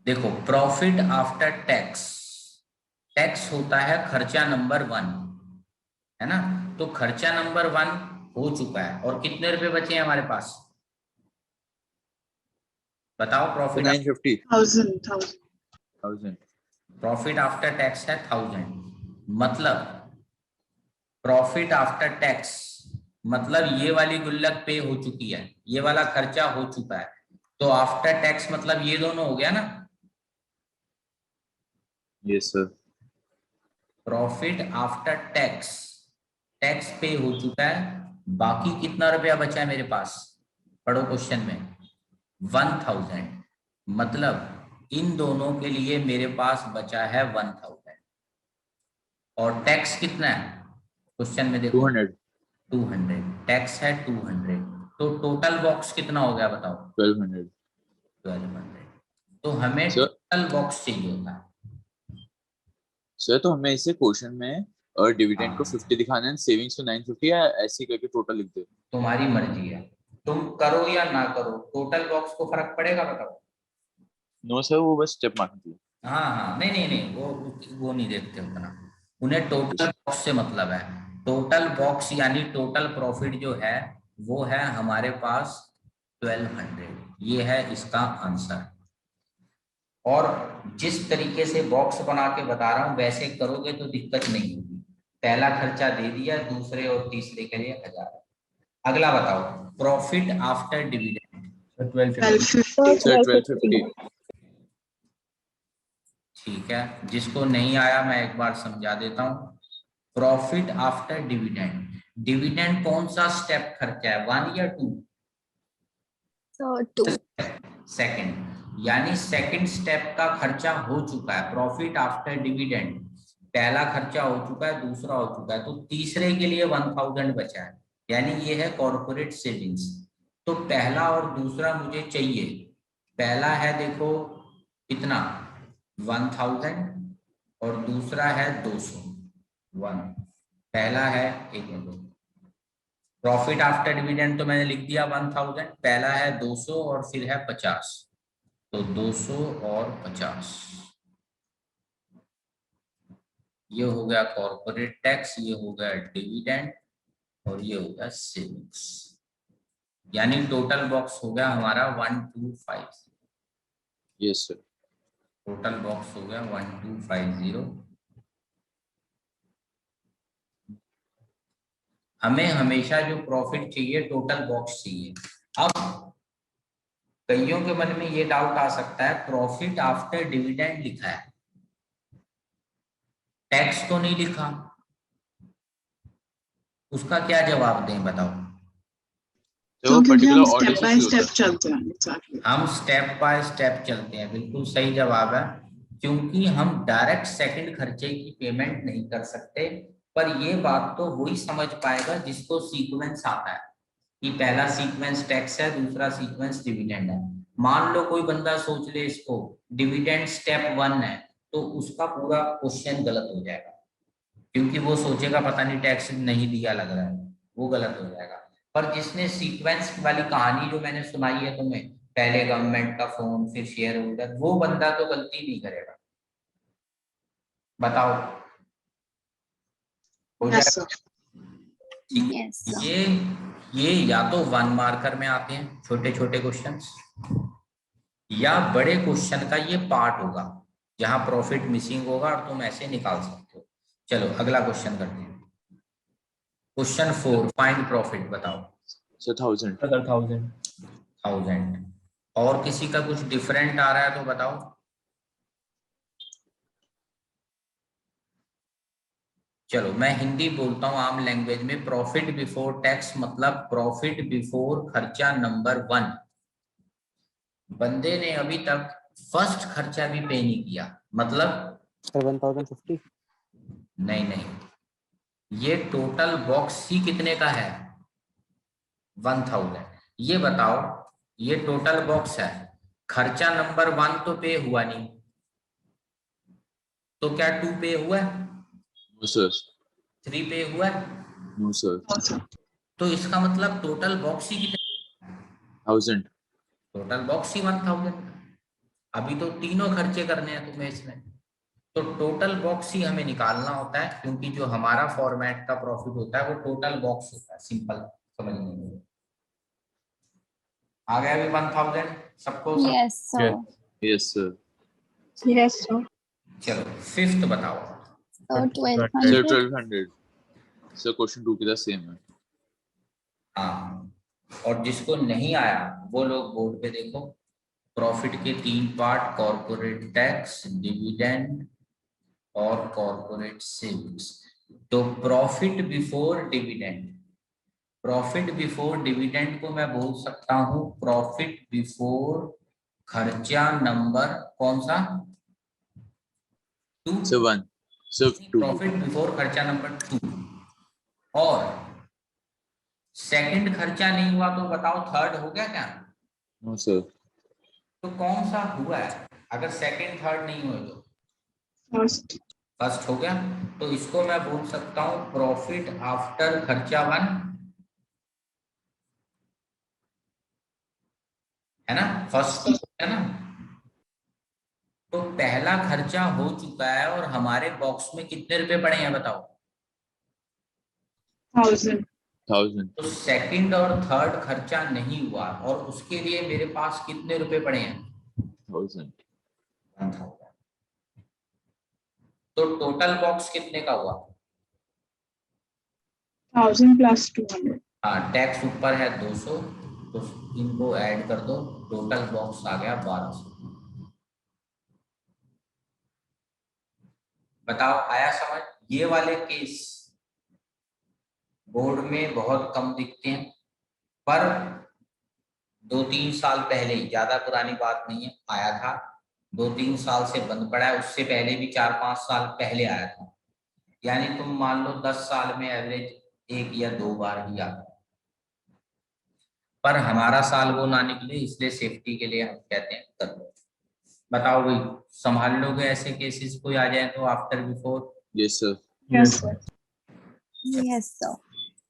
देखो प्रॉफिट आफ्टर टैक्स, टैक्स होता है खर्चा नंबर 1, है ना, तो खर्चा नंबर 1 हो चुका है और कितने रुपए बचे हैं हमारे पास बताओ? Sir, profit 950. 1,000. 1,000. Profit after tax है 1000, मतलब प्रॉफिट आफ्टर टैक्स मतलब ये वाली गुल्लक पे हो चुकी है, ये वाला खर्चा हो चुका है, तो आफ्टर टैक्स मतलब ये दोनों हो गया ना। Yes, sir. Profit after tax, tax पे हो चुका है, बाकी कितना रुपया बचा है मेरे पास? पढ़ो क्वेश्चन में, 1000, मतलब इन दोनों के लिए मेरे पास बचा है 1000। और टैक्स कितना है क्वेश्चन में देखो? 200. 200, टैक्स है 200, तो टोटल बॉक्स कितना हो गया बताओ? 1,200. 1200। तो हमें Sir, टोटल बॉक्स चाहिए होता है। सर तो हमें इसे क्वेश्चन में और डिविडेंड को हाँ। 50 दिखाना है, सेविंग्स को 950 या ऐसे ही करके टोटल लिख दे। तुम्हारी मर्जी है, तुम करो या ना करो, टोटल बॉक्स को फर्क पड़ेगा बताओ? नो सर, वो बस स्टेप मारने के लिए। हाँ हाँ, नहीं नहीं नहीं, वो नहीं देखते उतना, उन्हें टोटल बॉक्स से मतलब है। टोटल बॉक्स यानी टोटल प्रॉफिट जो है वो है हमारे पास 1200, ये है इसका आंसर। और जिस तरीके से बॉक्स बना के बता रहा हूं वैसे करोगे तो दिक्कत नहीं होगी। पहला खर्चा दे दिया, दूसरे और तीसरे के लिए 1000। अगला बताओ, profit after dividend. So 1250. 1250. Sir 1250. ठीक है, जिसको नहीं आया मैं एक बार समझा देता हूं। प्रॉफिट आफ्टर डिविडेंड, डिविडेंड कौन सा स्टेप खर्चा है, 1 या 2? So 2. सेकंड, यानी सेकंड स्टेप का खर्चा हो चुका है। प्रॉफिट आफ्टर डिविडेंड, पहला खर्चा हो चुका है, दूसरा हो चुका है, तो तीसरे के लिए 1000 बचा है, यानी ये है कॉर्पोरेट सेविंग्स। तो पहला और दूसरा मुझे चाहिए। पहला है देखो कितना, 1000, और दूसरा है 200। पहला है, एक मिनट, प्रॉफिट आफ्टर डिविडेंड तो मैंने लिख दिया 1000, पहला है 200 और फिर है 50। तो 200 और 50, ये हो गया कॉर्पोरेट टैक्स, ये हो गया डिविडेंड, और ये हो गया सेविंग्स। यानी टोटल बॉक्स हो गया हमारा 1250। Yes sir. टोटल बॉक्स हो गया 1250। हमें हमेशा जो प्रॉफिट चाहिए टोटल बॉक्स चाहिए। अब कईयों के मन में ये डाउट आ सकता है, प्रॉफिट आफ्टर डिविडेंड लिखा है, टैक्स तो नहीं लिखा, उसका क्या जवाब दें बताओ। तो वो क्योंकि पर्टिकुलर हम ऑर्डर स्टेप से बाय शुरू होता स्टेप है। चलते हैं। एग्जैक्टली। हम स्टेप बाय स्टेप चलते हैं, बिल्कुल सही जवाब है। क्योंकि हम डायरेक्ट सेकंड खर्चे की पेमेंट नहीं कर सकते, पर ये बात तो वही समझ पाएगा जिसको सीक्वेंस आता है कि पहला सीक्वेंस टैक्स है, दूसरा सीक्वेंस डिविडेंड है। मान लो कोई बंदा सोच ले इसको डिविडेंड स्टेप 1 है, तो उसका पूरा क्वेश्चन गलत हो जाएगा, क्योंकि वो सोचेगा पता नहीं टैक्स नहीं दिया लग रहा है, वो गलत हो जाएगा। पर जिसने सीक्वेंस वाली कहानी जो मैंने सुनाई है तुम्हें, पहले गवर्नमेंट का फोन फिर शेयर होल्डर, वो बंदा तो गलती नहीं करेगा। बताओ, हो यस जाएगा। सर। ठीक Yes, है, sir. ये या तो 1 मार्कर में आते हैं छोटे छोटे क्वेश्चंस, या बड़े क्वेश्चन का ये पार्ट होगा जहां प्रॉफिट मिसिंग होगा और तुम ऐसे निकाल सकते हो। चलो अगला क्वेश्चन करते हैं। क्वेश्चन 4, फाइंड प्रॉफिट, बताओ। सर 1000। Sir 1000. 1000। और किसी का कुछ डिफरेंट आ रहा है तो बताओ। चलो मैं हिंदी बोलता हूँ आम लैंग्वेज में। प्रॉफिट बिफोर टैक्स मतलब प्रॉफिट बिफोर खर्चा नंबर 1। बंदे ने अभी तक फर्स्ट खर्चा भी पे नहीं किया, मतलब 7,050. नहीं नहीं, ये टोटल बॉक्स ही कितने का है, 1000। ये बताओ, ये टोटल बॉक्स है, खर्चा नंबर 1 तो पे हुआ नहीं, तो क्या 2 पे हुआ है, नो सर। 3 पे हुआ है, नो सर। तो इसका मतलब टोटल बॉक्स ही कितने, 1000। टोटल बॉक्स ही 1000। अभी तो तीनों खर्चे करने हैं तुम्हें इसमें, तो टोटल बॉक्स ही हमें निकालना होता है, क्योंकि जो हमारा फॉर्मेट का प्रॉफिट होता है वो टोटल बॉक्स होता है। सिंपल समझने में आ गया अभी 1000 सबको Yes, sir. Yes sir. Yes sir. चलो फिफ्थ बताओ। So sir 1200. 1200। सर क्वेश्चन 2 की तरह सेम है। हाँ, और जिसको नहीं आया वो लोग बोर्ड पे देखो। प्रॉफिट के 3 पार्ट, कॉर्पोरेट टैक्स, डिविडेंड और कॉर्पोरेट सेविंग्स। तो profit before dividend, profit before dividend को मैं बोल सकता हूं प्रॉफिट बिफोर खर्चा नंबर कौन सा, 2। सर 1। सर 2। प्रॉफिट बिफोर खर्चा नंबर 2। और सेकंड खर्चा नहीं हुआ तो बताओ थर्ड हो गया क्या, नो सर। तो कौन सा हुआ है अगर सेकंड थर्ड नहीं हुए तो, फर्स्ट। फर्स्ट हो गया। तो इसको मैं बोल सकता हूं प्रॉफिट आफ्टर खर्चा 1, है ना, फर्स्ट है ना। तो पहला खर्चा हो चुका है और हमारे बॉक्स में कितने रुपए पड़े हैं बताओ? 1000. 1000. तो सेकंड और थर्ड खर्चा नहीं हुआ और उसके लिए मेरे पास कितने रुपए पड़े हैं? 1000. 1000. तो टोटल बॉक्स कितने का हुआ? 1000 plus 200. हाँ, टैक्स ऊपर है 200, तो इनको ऐड कर दो, टोटल बॉक्स आ गया 1200. बताओ आया समझ? ये वाले केस बोर्ड में बहुत कम दिखते हैं, पर 2-3 साल पहले, ज्यादा पुरानी बात नहीं है, आया था. 2-3 साल से बंद पड़ा है, उससे पहले भी 4-5 साल पहले आया था. यानी तुम मान लो 10 साल में एवरेज 1 या 2 बार ही आता है. पर हमारा साल वो ना निकले, इसलिए सेफ्टी के लिए हम कहते हैं कर दो. बताओ भाई, संभाल लोगे ऐसे केसेस कोई आ जाए तो after before? Yes, sir. Yes, sir. Yes, sir.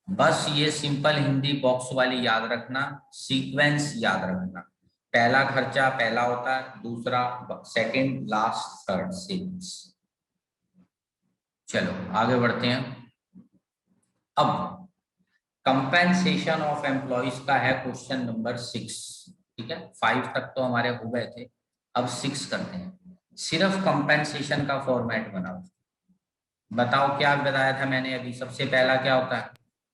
बस ये सिंपल हिंदी बॉक्स वाली याद रखना, सीक्वेंस याद रखना. पहला खर्चा पहला होता है, दूसरा सेकंड, लास्ट थर्ड सीक्वेंस. चलो आगे बढ़ते हैं. अब कंपेंसेशन ऑफ एम्प्लॉइज का है क्वेश्चन नंबर 6. ठीक है, 5 तक तो हमारे हो गए थे, अब 6 करते हैं. सिर्फ कंपेंसेशन का फॉर्मेट बनाओ. बताओ क्या बताया था मैंने अभी? सबसे पहला क्या होता है?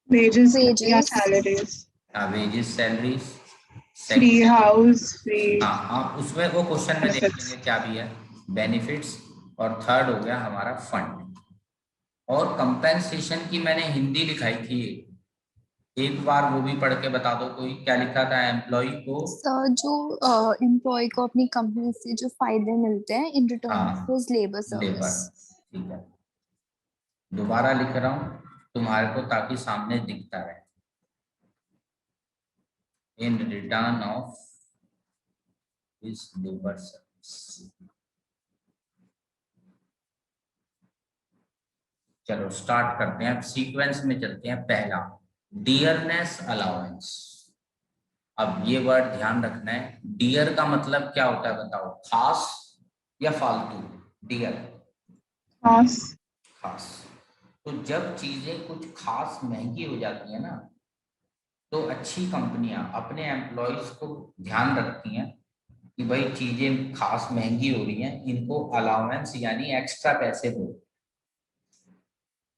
Wages या Wages. salaries. Wages, salaries. Free house, free हाँ हाँ, उसमें वो क्वेश्चन में देख benefits. लेंगे क्या भी है, बेनिफिट्स. और थर्ड हो गया हमारा फंड. और कंपेंसेशन की मैंने हिंदी लिखाई थी, एक बार वो भी पढ़ के बता दो कोई. क्या लिखा था? एम्प्लॉय को, सर जो एम्प्लॉय को अपनी कंपनी से जो फायदे मिलते हैं इन रिटर्न हाँ, of his labour labour. Service. ठीक है, दोबारा लिख रहा हूँ तुम्हारे को ताकि सामने दिखता रहे. In return of his labour service. चलो स्टार्ट करते हैं, अब सीक्वेंस में चलते हैं. पहला, डियरनेस अलाउंस. अब ये वर्ड ध्यान रखना है, डियर का मतलब क्या होता है बताओ? खास या फालतू? Dear Pass. खास. तो जब चीजें कुछ खास महंगी हो जाती है ना, तो अच्छी कंपनियां अपने एम्प्लॉयज को ध्यान रखती हैं कि भाई चीजें खास महंगी हो रही हैं, इनको अलाउंस यानी एक्स्ट्रा पैसे दो.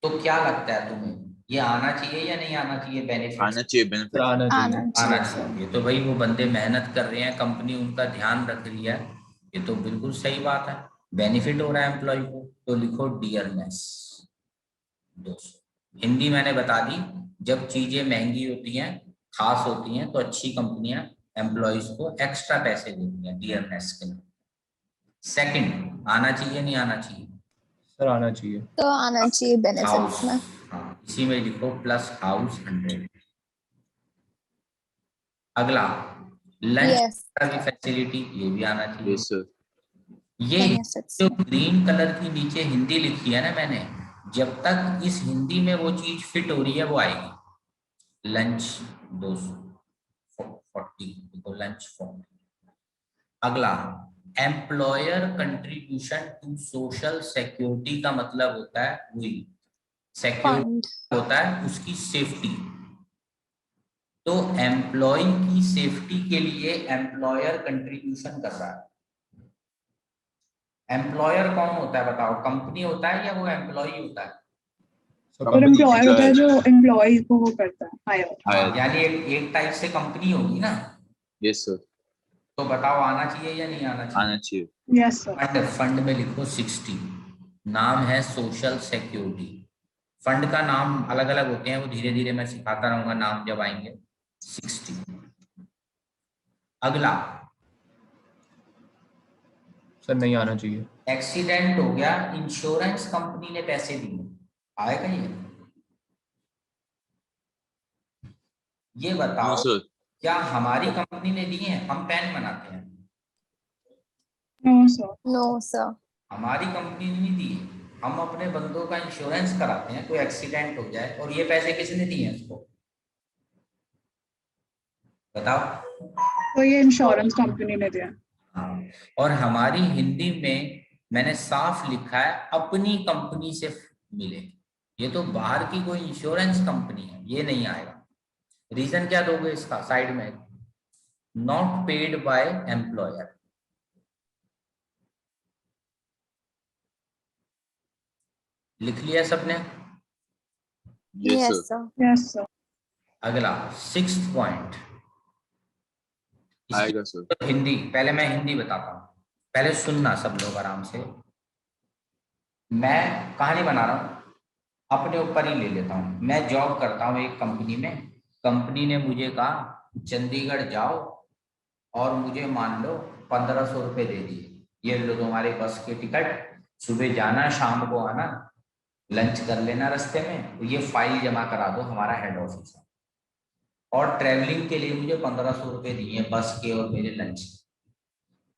तो क्या लगता है तुम्हें, ये आना चाहिए या नहीं आना चाहिए बेनिफिट? आना चाहिए सर बेनिफिट. आना चाहिए. आना आना चाहिए चाहिए. तो भाई वो बंदे मेहनत कर रहे हैं, कंपनी उनका ध्यान रख रही है, ये तो बिल्कुल सही बात है. बेनिफिट हो रहा है एम्प्लॉय को, तो लिखो डियरनेस 200. हिंदी मैंने बता दी, जब चीजें महंगी होती हैं, खास होती हैं, तो अच्छी कंपनियां एम्प्लॉयज को एक्स्ट्रा पैसे देती हैं डियरनेस के लिए. सेकंड, आना चाहिए नहीं आना चाहिए? सर आना चाहिए. तो आना चाहिए हाउस, बेनिफिट्स में. हाँ इसी में लिखो प्लस हाउस 100. अगला, लंच यस की फैसिलिटी, ये भी आना चाहिए. Yes, sir. ये बेनिफिट्स जो में. ग्रीन कलर की नीचे हिंदी लिखी है ना मैंने, जब तक इस हिंदी में वो चीज फिट हो रही है वो आएगी. लंच 240 तो लंच 40. अगला, employer contribution to social security का मतलब होता है वही सिक्योरिटी, फंड. होता है उसकी सेफ्टी. तो एम्प्लॉय की सेफ्टी के लिए एम्प्लॉयर कंट्रीब्यूशन कर रहा है. एम्प्लॉयर कौन होता है बताओ? कंपनी होता है या वो एम्प्लॉय होता है? सर और Company employer होता है जो employee को वो करता है hire. Hire. यानी एक टाइप से कंपनी होगी ना. Yes, sir. तो बताओ आना चाहिए या नहीं आना चाहिए? आना चाहिए. Yes, sir. फंड, फंड में लिखो 60. नाम है सोशल सिक्योरिटी. फंड का नाम अलग अलग होते हैं, वो धीरे धीरे मैं सिखाता रहूंगा नाम जब आएंगे. 60. अगला, सर नहीं आना चाहिए. एक्सीडेंट हो गया, इंश्योरेंस कंपनी ने पैसे दिए, आएगा ये No, बताओ? sir. क्या हमारी कंपनी ने दिए हैं? हम पेन बनाते हैं, No, sir. No sir. हमारी कंपनी ने नहीं दिए. हम अपने बंदों का इंश्योरेंस कराते हैं, कोई एक्सीडेंट हो जाए, और ये पैसे किसने दिए हैं उसको? बताओ. तो ये इंश्योरेंस कंपनी ने दिया. हाँ, और हमारी हिंदी में मैंने साफ लिखा है अपनी कंपनी से मिले। ये तो बाहर की कोई इंश्योरेंस कंपनी है, ये नहीं आएगा। रीजन क्या दोगे इसका साइड में? Not paid by employer. लिख लिया सबने? Yes Yes, sir. sir. Yes, sir. अगला 6th पॉइंट, आएगा सर। तो हिंदी, पहले मैं हिंदी बताता हूँ, पहले सुनना सब लोग आराम से। मैं कहानी बना रहा हूँ, अपने ऊपर ही ले लेता हूँ। मैं जॉब करता हूँ एक कंपनी में। कंपनी ने मुझे कहा चंडीगढ़ जाओ और मुझे मान लो 1500 रुपये दे दिए, ये लो तुम्हारे बस के टिकट, सुबह जाना शाम को आना, लंच कर लेना रास्ते में, तो ये फाइल जमा करा दो हमारा हेड ऑफिस है। और ट्रैवलिंग के लिए मुझे 1500 रुपये दिए बस के और मेरे लंच के,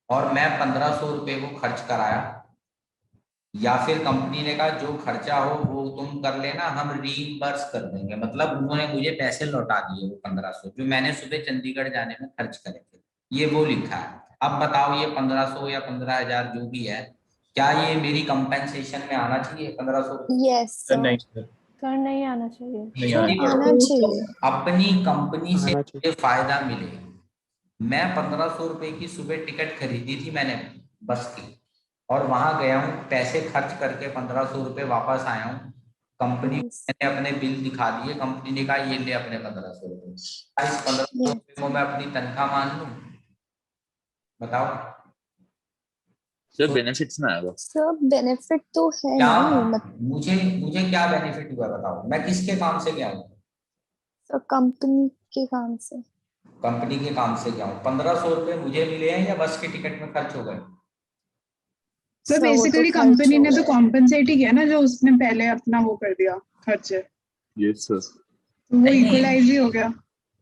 और मैं 1500 रुपये को खर्च कराया, या फिर कंपनी ने कहा जो खर्चा हो वो तुम कर लेना, हम रीइंबर्स कर देंगे, मतलब उन्होंने मुझे पैसे लौटा दिए वो 1500 जो मैंने सुबह चंडीगढ़ जाने में खर्च करे थे, ये वो लिखा है। अब बताओ ये 1500 या 15,000 जो भी है, क्या ये मेरी कंपेंसेशन में आना चाहिए 1500? Yes, sir sir. नहीं सर, कर नहीं आना चाहिए. नहीं Sir, आना आना चाहिए. अपनी कंपनी से आना चाहिए। मुझे फायदा मिले। मैं 1500 रुपए की सुबह टिकट खरीदी थी मैंने बस की, और वहां गया हूँ, पैसे खर्च करके 1500 रुपये वापस आया हूँ। Company Yes. मैंने अपने बिल दिखा दिए, कंपनी ने कहा ये ले अपने 1500 रुपये। इस 1500 Yes. रुपये को मैं अपनी तनख्वाह मान लूं? बताओ। सर तो बेनिफिट्स में आएगा। Sir, benefit तो है क्या ना. मुझे मुझे क्या बेनिफिट हुआ बताओ? मैं किसके काम से गया हूँ? सर कंपनी के काम से. कंपनी के काम से गया हूँ। 1500 रुपये मुझे मिले हैं या बस के टिकट में खर्च हो गए? So Sir, वो तो basically खर्च कंपनी हो ने तो गया. कॉम्पेंसेट ही किया ना, जो उसने पहले अपना वो कर दिया खर्चे, यस सर। तो वो नहीं, नहीं। इक्वलाइज ही हो गया.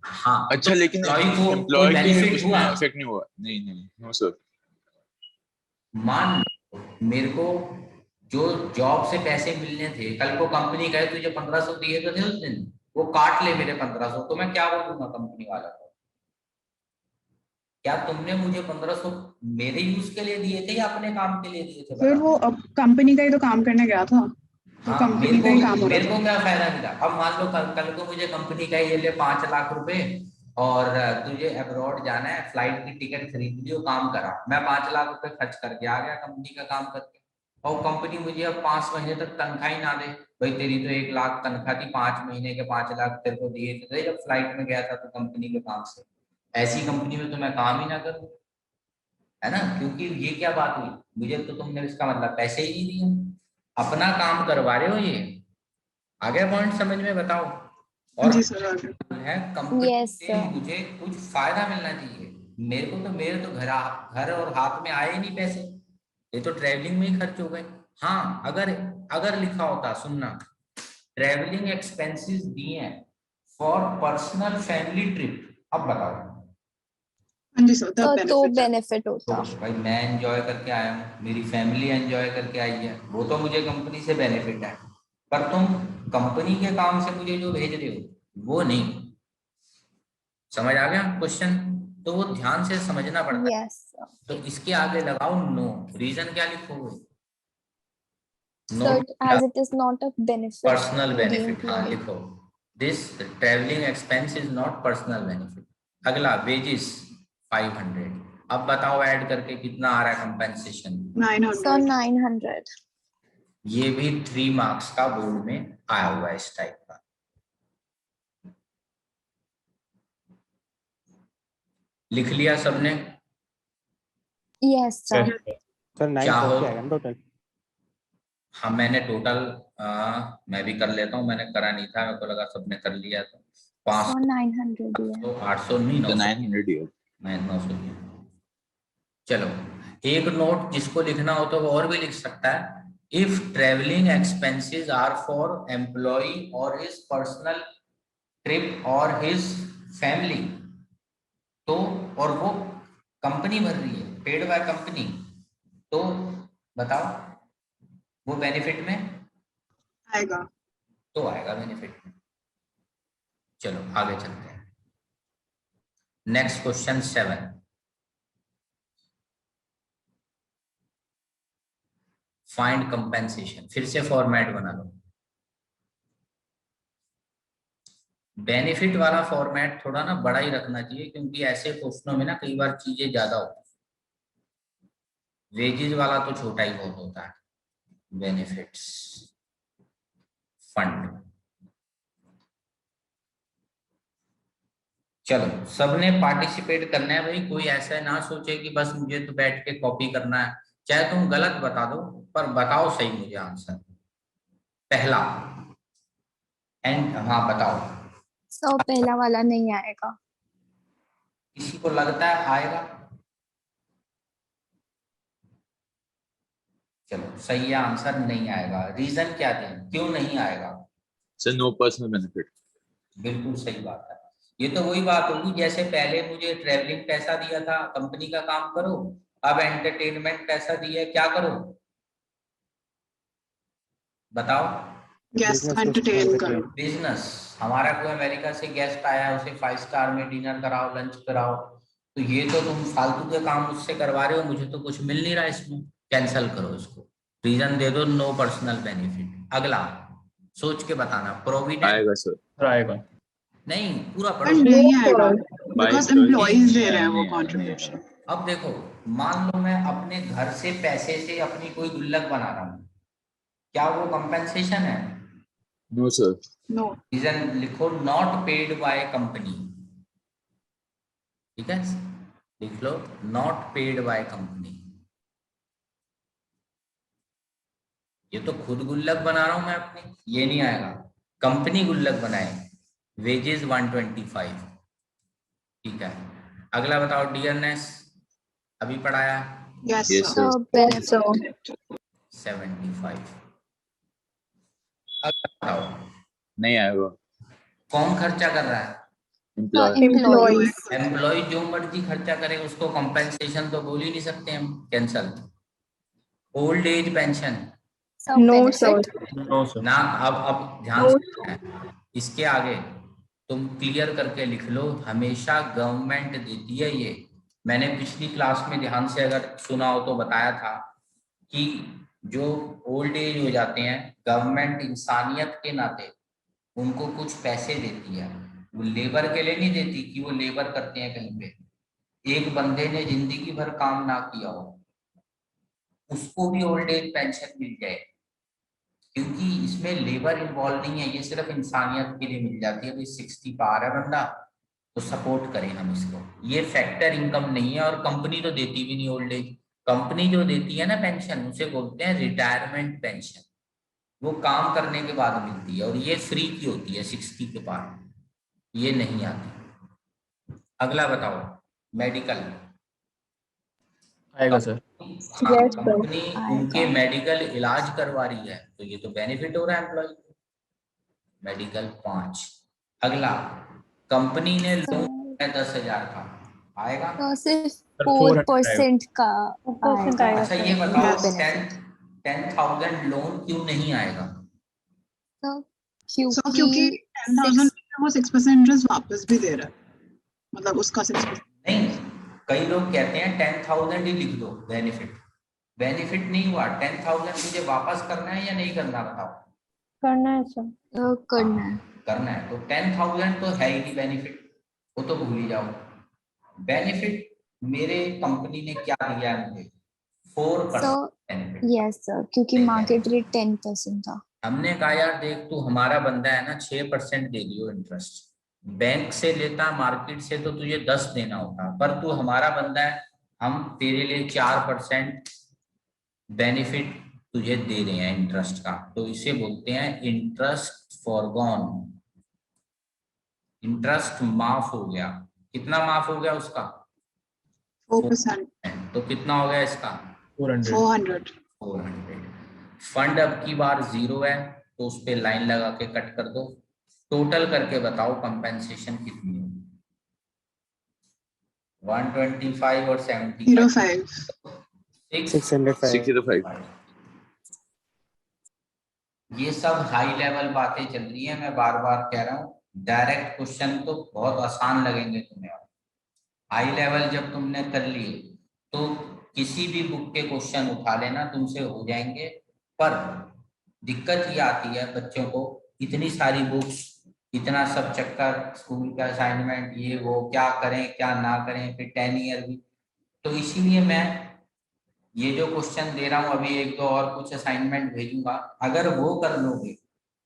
हाँ, अच्छा तो लेकिन एम्प्लॉय को कोई एम्प्लॉय के बेनिफिट उसमें हुआ? इफेक्ट नहीं हुआ? नहीं नहीं नो सर। मान लो मेरे को जो जॉब से पैसे मिलने थे, कल को कंपनी कहे तुझे 1500 दिए तो थे उस दिन, वो काट ले मेरे 1500, तो मैं क्या बोलूंगा कंपनी वाला को? क्या तुमने मुझे 1500 मेरे यूज के लिए दिए थे या अपने काम के लिए दिए थे फिर बताओ? वो अब कंपनी का ही तो काम करने गया था, तो हाँ, कंपनी का ही काम हो मेरे रहा को था. क्या फायदा मिला? अब मान लो कल को मुझे कंपनी का ये ले 5 लाख रुपए, और तुझे अब्रॉड जाना है, फ्लाइट की टिकट खरीद लियो, काम करा, मैं 5 लाख रुपए खर्च करके आ गया कंपनी का काम करके, और कंपनी मुझे अब 5 महीने तक तनख्वाह ही ना दे। भाई तेरी तो 1 लाख तनख्वाह थी, 5 महीने के 5 लाख तेरे को दिए थे जब फ्लाइट में गया था तो कंपनी के काम से। ऐसी कंपनी में तो मैं काम ही ना करूँ, है ना? क्योंकि ये क्या बात हुई, मुझे तो तुमने इसका मतलब पैसे ही नहीं दिए, अपना काम करवा रहे हो। ये आगे पॉइंट समझ में बताओ। और जी सर, आगे. है कंपनी Yes, से sir. मुझे कुछ फायदा मिलना चाहिए। मेरे तो घर और हाथ में आए ही नहीं पैसे, ये तो ट्रैवलिंग में ही खर्च हो गए। हाँ, अगर अगर लिखा होता, सुनना, ट्रैवलिंग एक्सपेंसेस दिए हैं फॉर पर्सनल फैमिली ट्रिप, अब बताओ। हाँ जी सर, तब तो बेनिफिट है. बेनिफिट तो होता. भाई मैं एंजॉय करके आया हूँ, मेरी फैमिली एंजॉय करके आई है, वो तो मुझे कंपनी से बेनिफिट है। पर तुम कंपनी के काम से मुझे जो भेज रहे हो वो नहीं। समझ आ गया क्वेश्चन? तो वो ध्यान से समझना पड़ता है। Yes, sir. तो इसके आगे लगाओ नो। रीजन क्या लिखोगे? No Sir, as it is not a benefit personal to the benefit, हाँ employee. लिखो, this travelling expense is not personal benefit. अगला वेजेस 500। अब बताओ ऐड करके कितना आ रहा है कंपेंसेशन? 900. Sir, 900. ये भी 3 मार्क्स का बोर्ड में आया हुआ है इस टाइप का। लिख लिया सबने? Yes, sir. सर 940 आएगा ना टोटल? हाँ, मैंने टोटल मैं भी कर लेता हूँ, मैंने करा नहीं था, मेरे को लगा सबने कर लिया। तो Sir, 900 ही है. 800 नहीं, तो 900 900 ईयर। 900। चलो, एक नोट जिसको लिखना हो तो वो और भी लिख सकता है। If travelling expenses are for employ और हिज पर्सनल ट्रिप और हिज फैमिली, तो और वो कंपनी भर रही है, पेड बाय कंपनी, तो बताओ वो बेनिफिट में आएगा. तो आएगा बेनिफिट में। चलो आगे चलते हैं। Next question 7। फाइंड कंपेंसेशन, फिर से फॉर्मेट बना लो। बेनिफिट वाला फॉर्मेट थोड़ा ना बड़ा ही रखना चाहिए, क्योंकि ऐसे क्वेश्चनों में ना कई बार चीजें ज्यादा होती है। वेजेस वाला तो छोटा ही बहुत होता है। बेनिफिट्स फंड, चलो सबने पार्टिसिपेट करना है भाई, कोई ऐसा ना सोचे कि बस मुझे तो बैठ के कॉपी करना है। चाहे तुम गलत बता दो पर बताओ सही मुझे आंसर। पहला एंड, हाँ बताओ। सर पहला वाला नहीं आएगा। किसी को लगता है आएगा? चलो सही है, आंसर नहीं आएगा। रीजन क्या दें, क्यों नहीं आएगा? Sir no personal benefit. बिल्कुल सही बात है। ये तो वही बात होगी जैसे पहले मुझे ट्रेवलिंग पैसा दिया था, कंपनी का काम करो, अब एंटरटेनमेंट पैसा दिया है, क्या करो बताओ? Yes, बिजनेस entertain करो। बिजनेस। हमारा कोई अमेरिका से गेस्ट आया है, उसे 5 स्टार में डिनर कराओ, लंच कराओ, तो ये तो तुम फालतू के काम मुझसे करवा रहे हो, मुझे तो कुछ मिल नहीं रहा इसमें, कैंसिल करो इसको। रीजन दे दो, नो पर्सनल बेनिफिट। अगला सोच के बताना, प्रोविडेंट। आएगा सर। सर आएगा। नहीं पूरा पर पढ़ो। नहीं आएगा By because choice employees नहीं दे रहे हैं वो आएगा। contribution। अब देखो, मान लो मैं अपने घर से पैसे से अपनी कोई गुल्लक बना रहा हूँ, क्या वो कंपेंसेशन है? No sir. No, रीजन लिखो, नॉट पेड बाय कंपनी। ठीक है, लिख लो नॉट पेड बाय कंपनी। ये तो खुद गुल्लक बना रहा हूं मैं अपनी, ये नहीं आएगा। कंपनी गुल्लक बनाए, वेजेस 125। ठीक है, अगला बताओ, डियरनेस अभी पढ़ाया yes Yes, sir। sir. benefit 75। अगला बताओ, नहीं आएगा। कौन खर्चा कर रहा है? एम्प्लॉय। employees एम्प्लॉय जो मर्जी खर्चा करे, उसको कंपेंसेशन तो बोल ही नहीं सकते हम, कैंसल। ओल्ड एज पेंशन सब benefit नो सर। ना। अब ध्यान से इसके आगे तुम क्लियर करके लिख लो, हमेशा गवर्नमेंट देती है ये। मैंने पिछली क्लास में ध्यान से अगर सुना हो तो बताया था कि जो ओल्ड एज हो जाते हैं, गवर्नमेंट इंसानियत के नाते उनको कुछ पैसे देती है। वो लेबर के लिए नहीं देती कि वो लेबर करते हैं कहीं पे। एक बंदे ने जिंदगी भर काम ना किया हो, उसको भी ओल्ड एज पेंशन मिल जाए, क्योंकि इसमें लेबर इन्वॉल्व नहीं है, ये सिर्फ इंसानियत के लिए मिल जाती है। भाई 60 पार है बंदा तो सपोर्ट करें हम इसको। ये फैक्टर इनकम नहीं है, और कंपनी तो देती भी नहीं ओल्ड एज। कंपनी जो देती है ना पेंशन, उसे बोलते हैं रिटायरमेंट पेंशन। वो काम करने के बाद मिलती है, और ये फ्री की होती है 60 के पार, ये नहीं आती। अगला बताओ, मेडिकल। आएगा सर। कंपनी उनके आएगा। मेडिकल इलाज करवा रही है, तो ये तो बेनिफिट हो रहा है एम्प्लॉय को। मेडिकल 5। अगला, कंपनी ने लोन दिया 10,000 का, आएगा? तो सिर्फ सर 400 आएगा। 4% का आएगा। अच्छा ये बताओ, Yes. 10,000 लोन क्यों नहीं आएगा? तो so क्योंकि क्योंकि 10,000 वो 6% इंटरेस्ट वापस भी दे रहा है, मतलब उसका 6%। नहीं, कई लोग कहते हैं 10,000 ही लिख दो बेनिफिट। बेनिफिट नहीं हुआ, 10,000 मुझे वापस करना है या नहीं करना बताओ? करना है सर, करना है। करना है, तो 10,000 तो है ही नहीं बेनिफिट, वो तो भूल ही जाओ। बेनिफिट मेरे कंपनी ने क्या दिया है मुझे? 4% सो बेनिफिट। यस सर, क्योंकि मार्केट रेट 10% था। हमने कहा यार देख, तू हमारा बंदा है ना, 6% दे दियो इंटरेस्ट। बैंक से लेता, मार्केट से तो तुझे 10 देना होता, पर तू हमारा बंदा है, हम तेरे लिए 4% बेनिफिट तुझे दे रहे हैं इंटरेस्ट का, तो इसे बोलते हैं इंटरेस्ट फॉरगॉन। इंटरेस्ट माफ हो गया। कितना माफ हो गया उसका? 4%। तो कितना हो गया इसका? 400। 400। 400। फंड अब की बार 0 है, तो उस पे लाइन लगा के कट कर दो। टोटल करके बताओ कंपेंसेशन कितनी है? 125 और 75 05। 605। ये सब हाई लेवल बातें चल रही है, मैं बार बार कह रहा हूँ। डायरेक्ट क्वेश्चन तो बहुत आसान लगेंगे तुम्हें, हाई लेवल जब तुमने कर लिए तो किसी भी बुक के क्वेश्चन उठा लेना, तुमसे हो जाएंगे। पर दिक्कत ये आती है बच्चों को, इतनी सारी बुक्स, इतना सब चक्कर, स्कूल का असाइनमेंट, ये वो, क्या करें क्या ना करें, फिर 10 ईयर भी। तो इसीलिए मैं ये जो क्वेश्चन दे रहा हूँ अभी, एक दो और कुछ असाइनमेंट भेजूंगा, अगर वो कर लोगे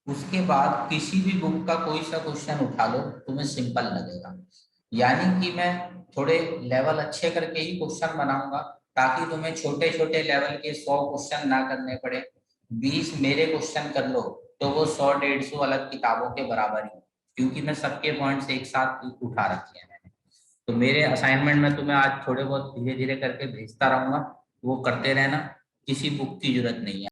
उसके बाद किसी भी बुक का कोई सा क्वेश्चन उठा लो, तुम्हें सिंपल लगेगा। यानी कि मैं थोड़े लेवल अच्छे करके ही क्वेश्चन बनाऊंगा, ताकि तुम्हें छोटे छोटे लेवल के 100 क्वेश्चन ना करने पड़े। 20 मेरे क्वेश्चन कर लो तो वो 100-150 अलग किताबों के बराबर ही, क्योंकि मैं सबके पॉइंट्स एक साथ उठा रखे हैं मैंने। तो मेरे असाइनमेंट में तुम्हें आज थोड़े बहुत धीरे धीरे करके भेजता रहूंगा, वो करते रहना, किसी बुक की जरूरत नहीं है।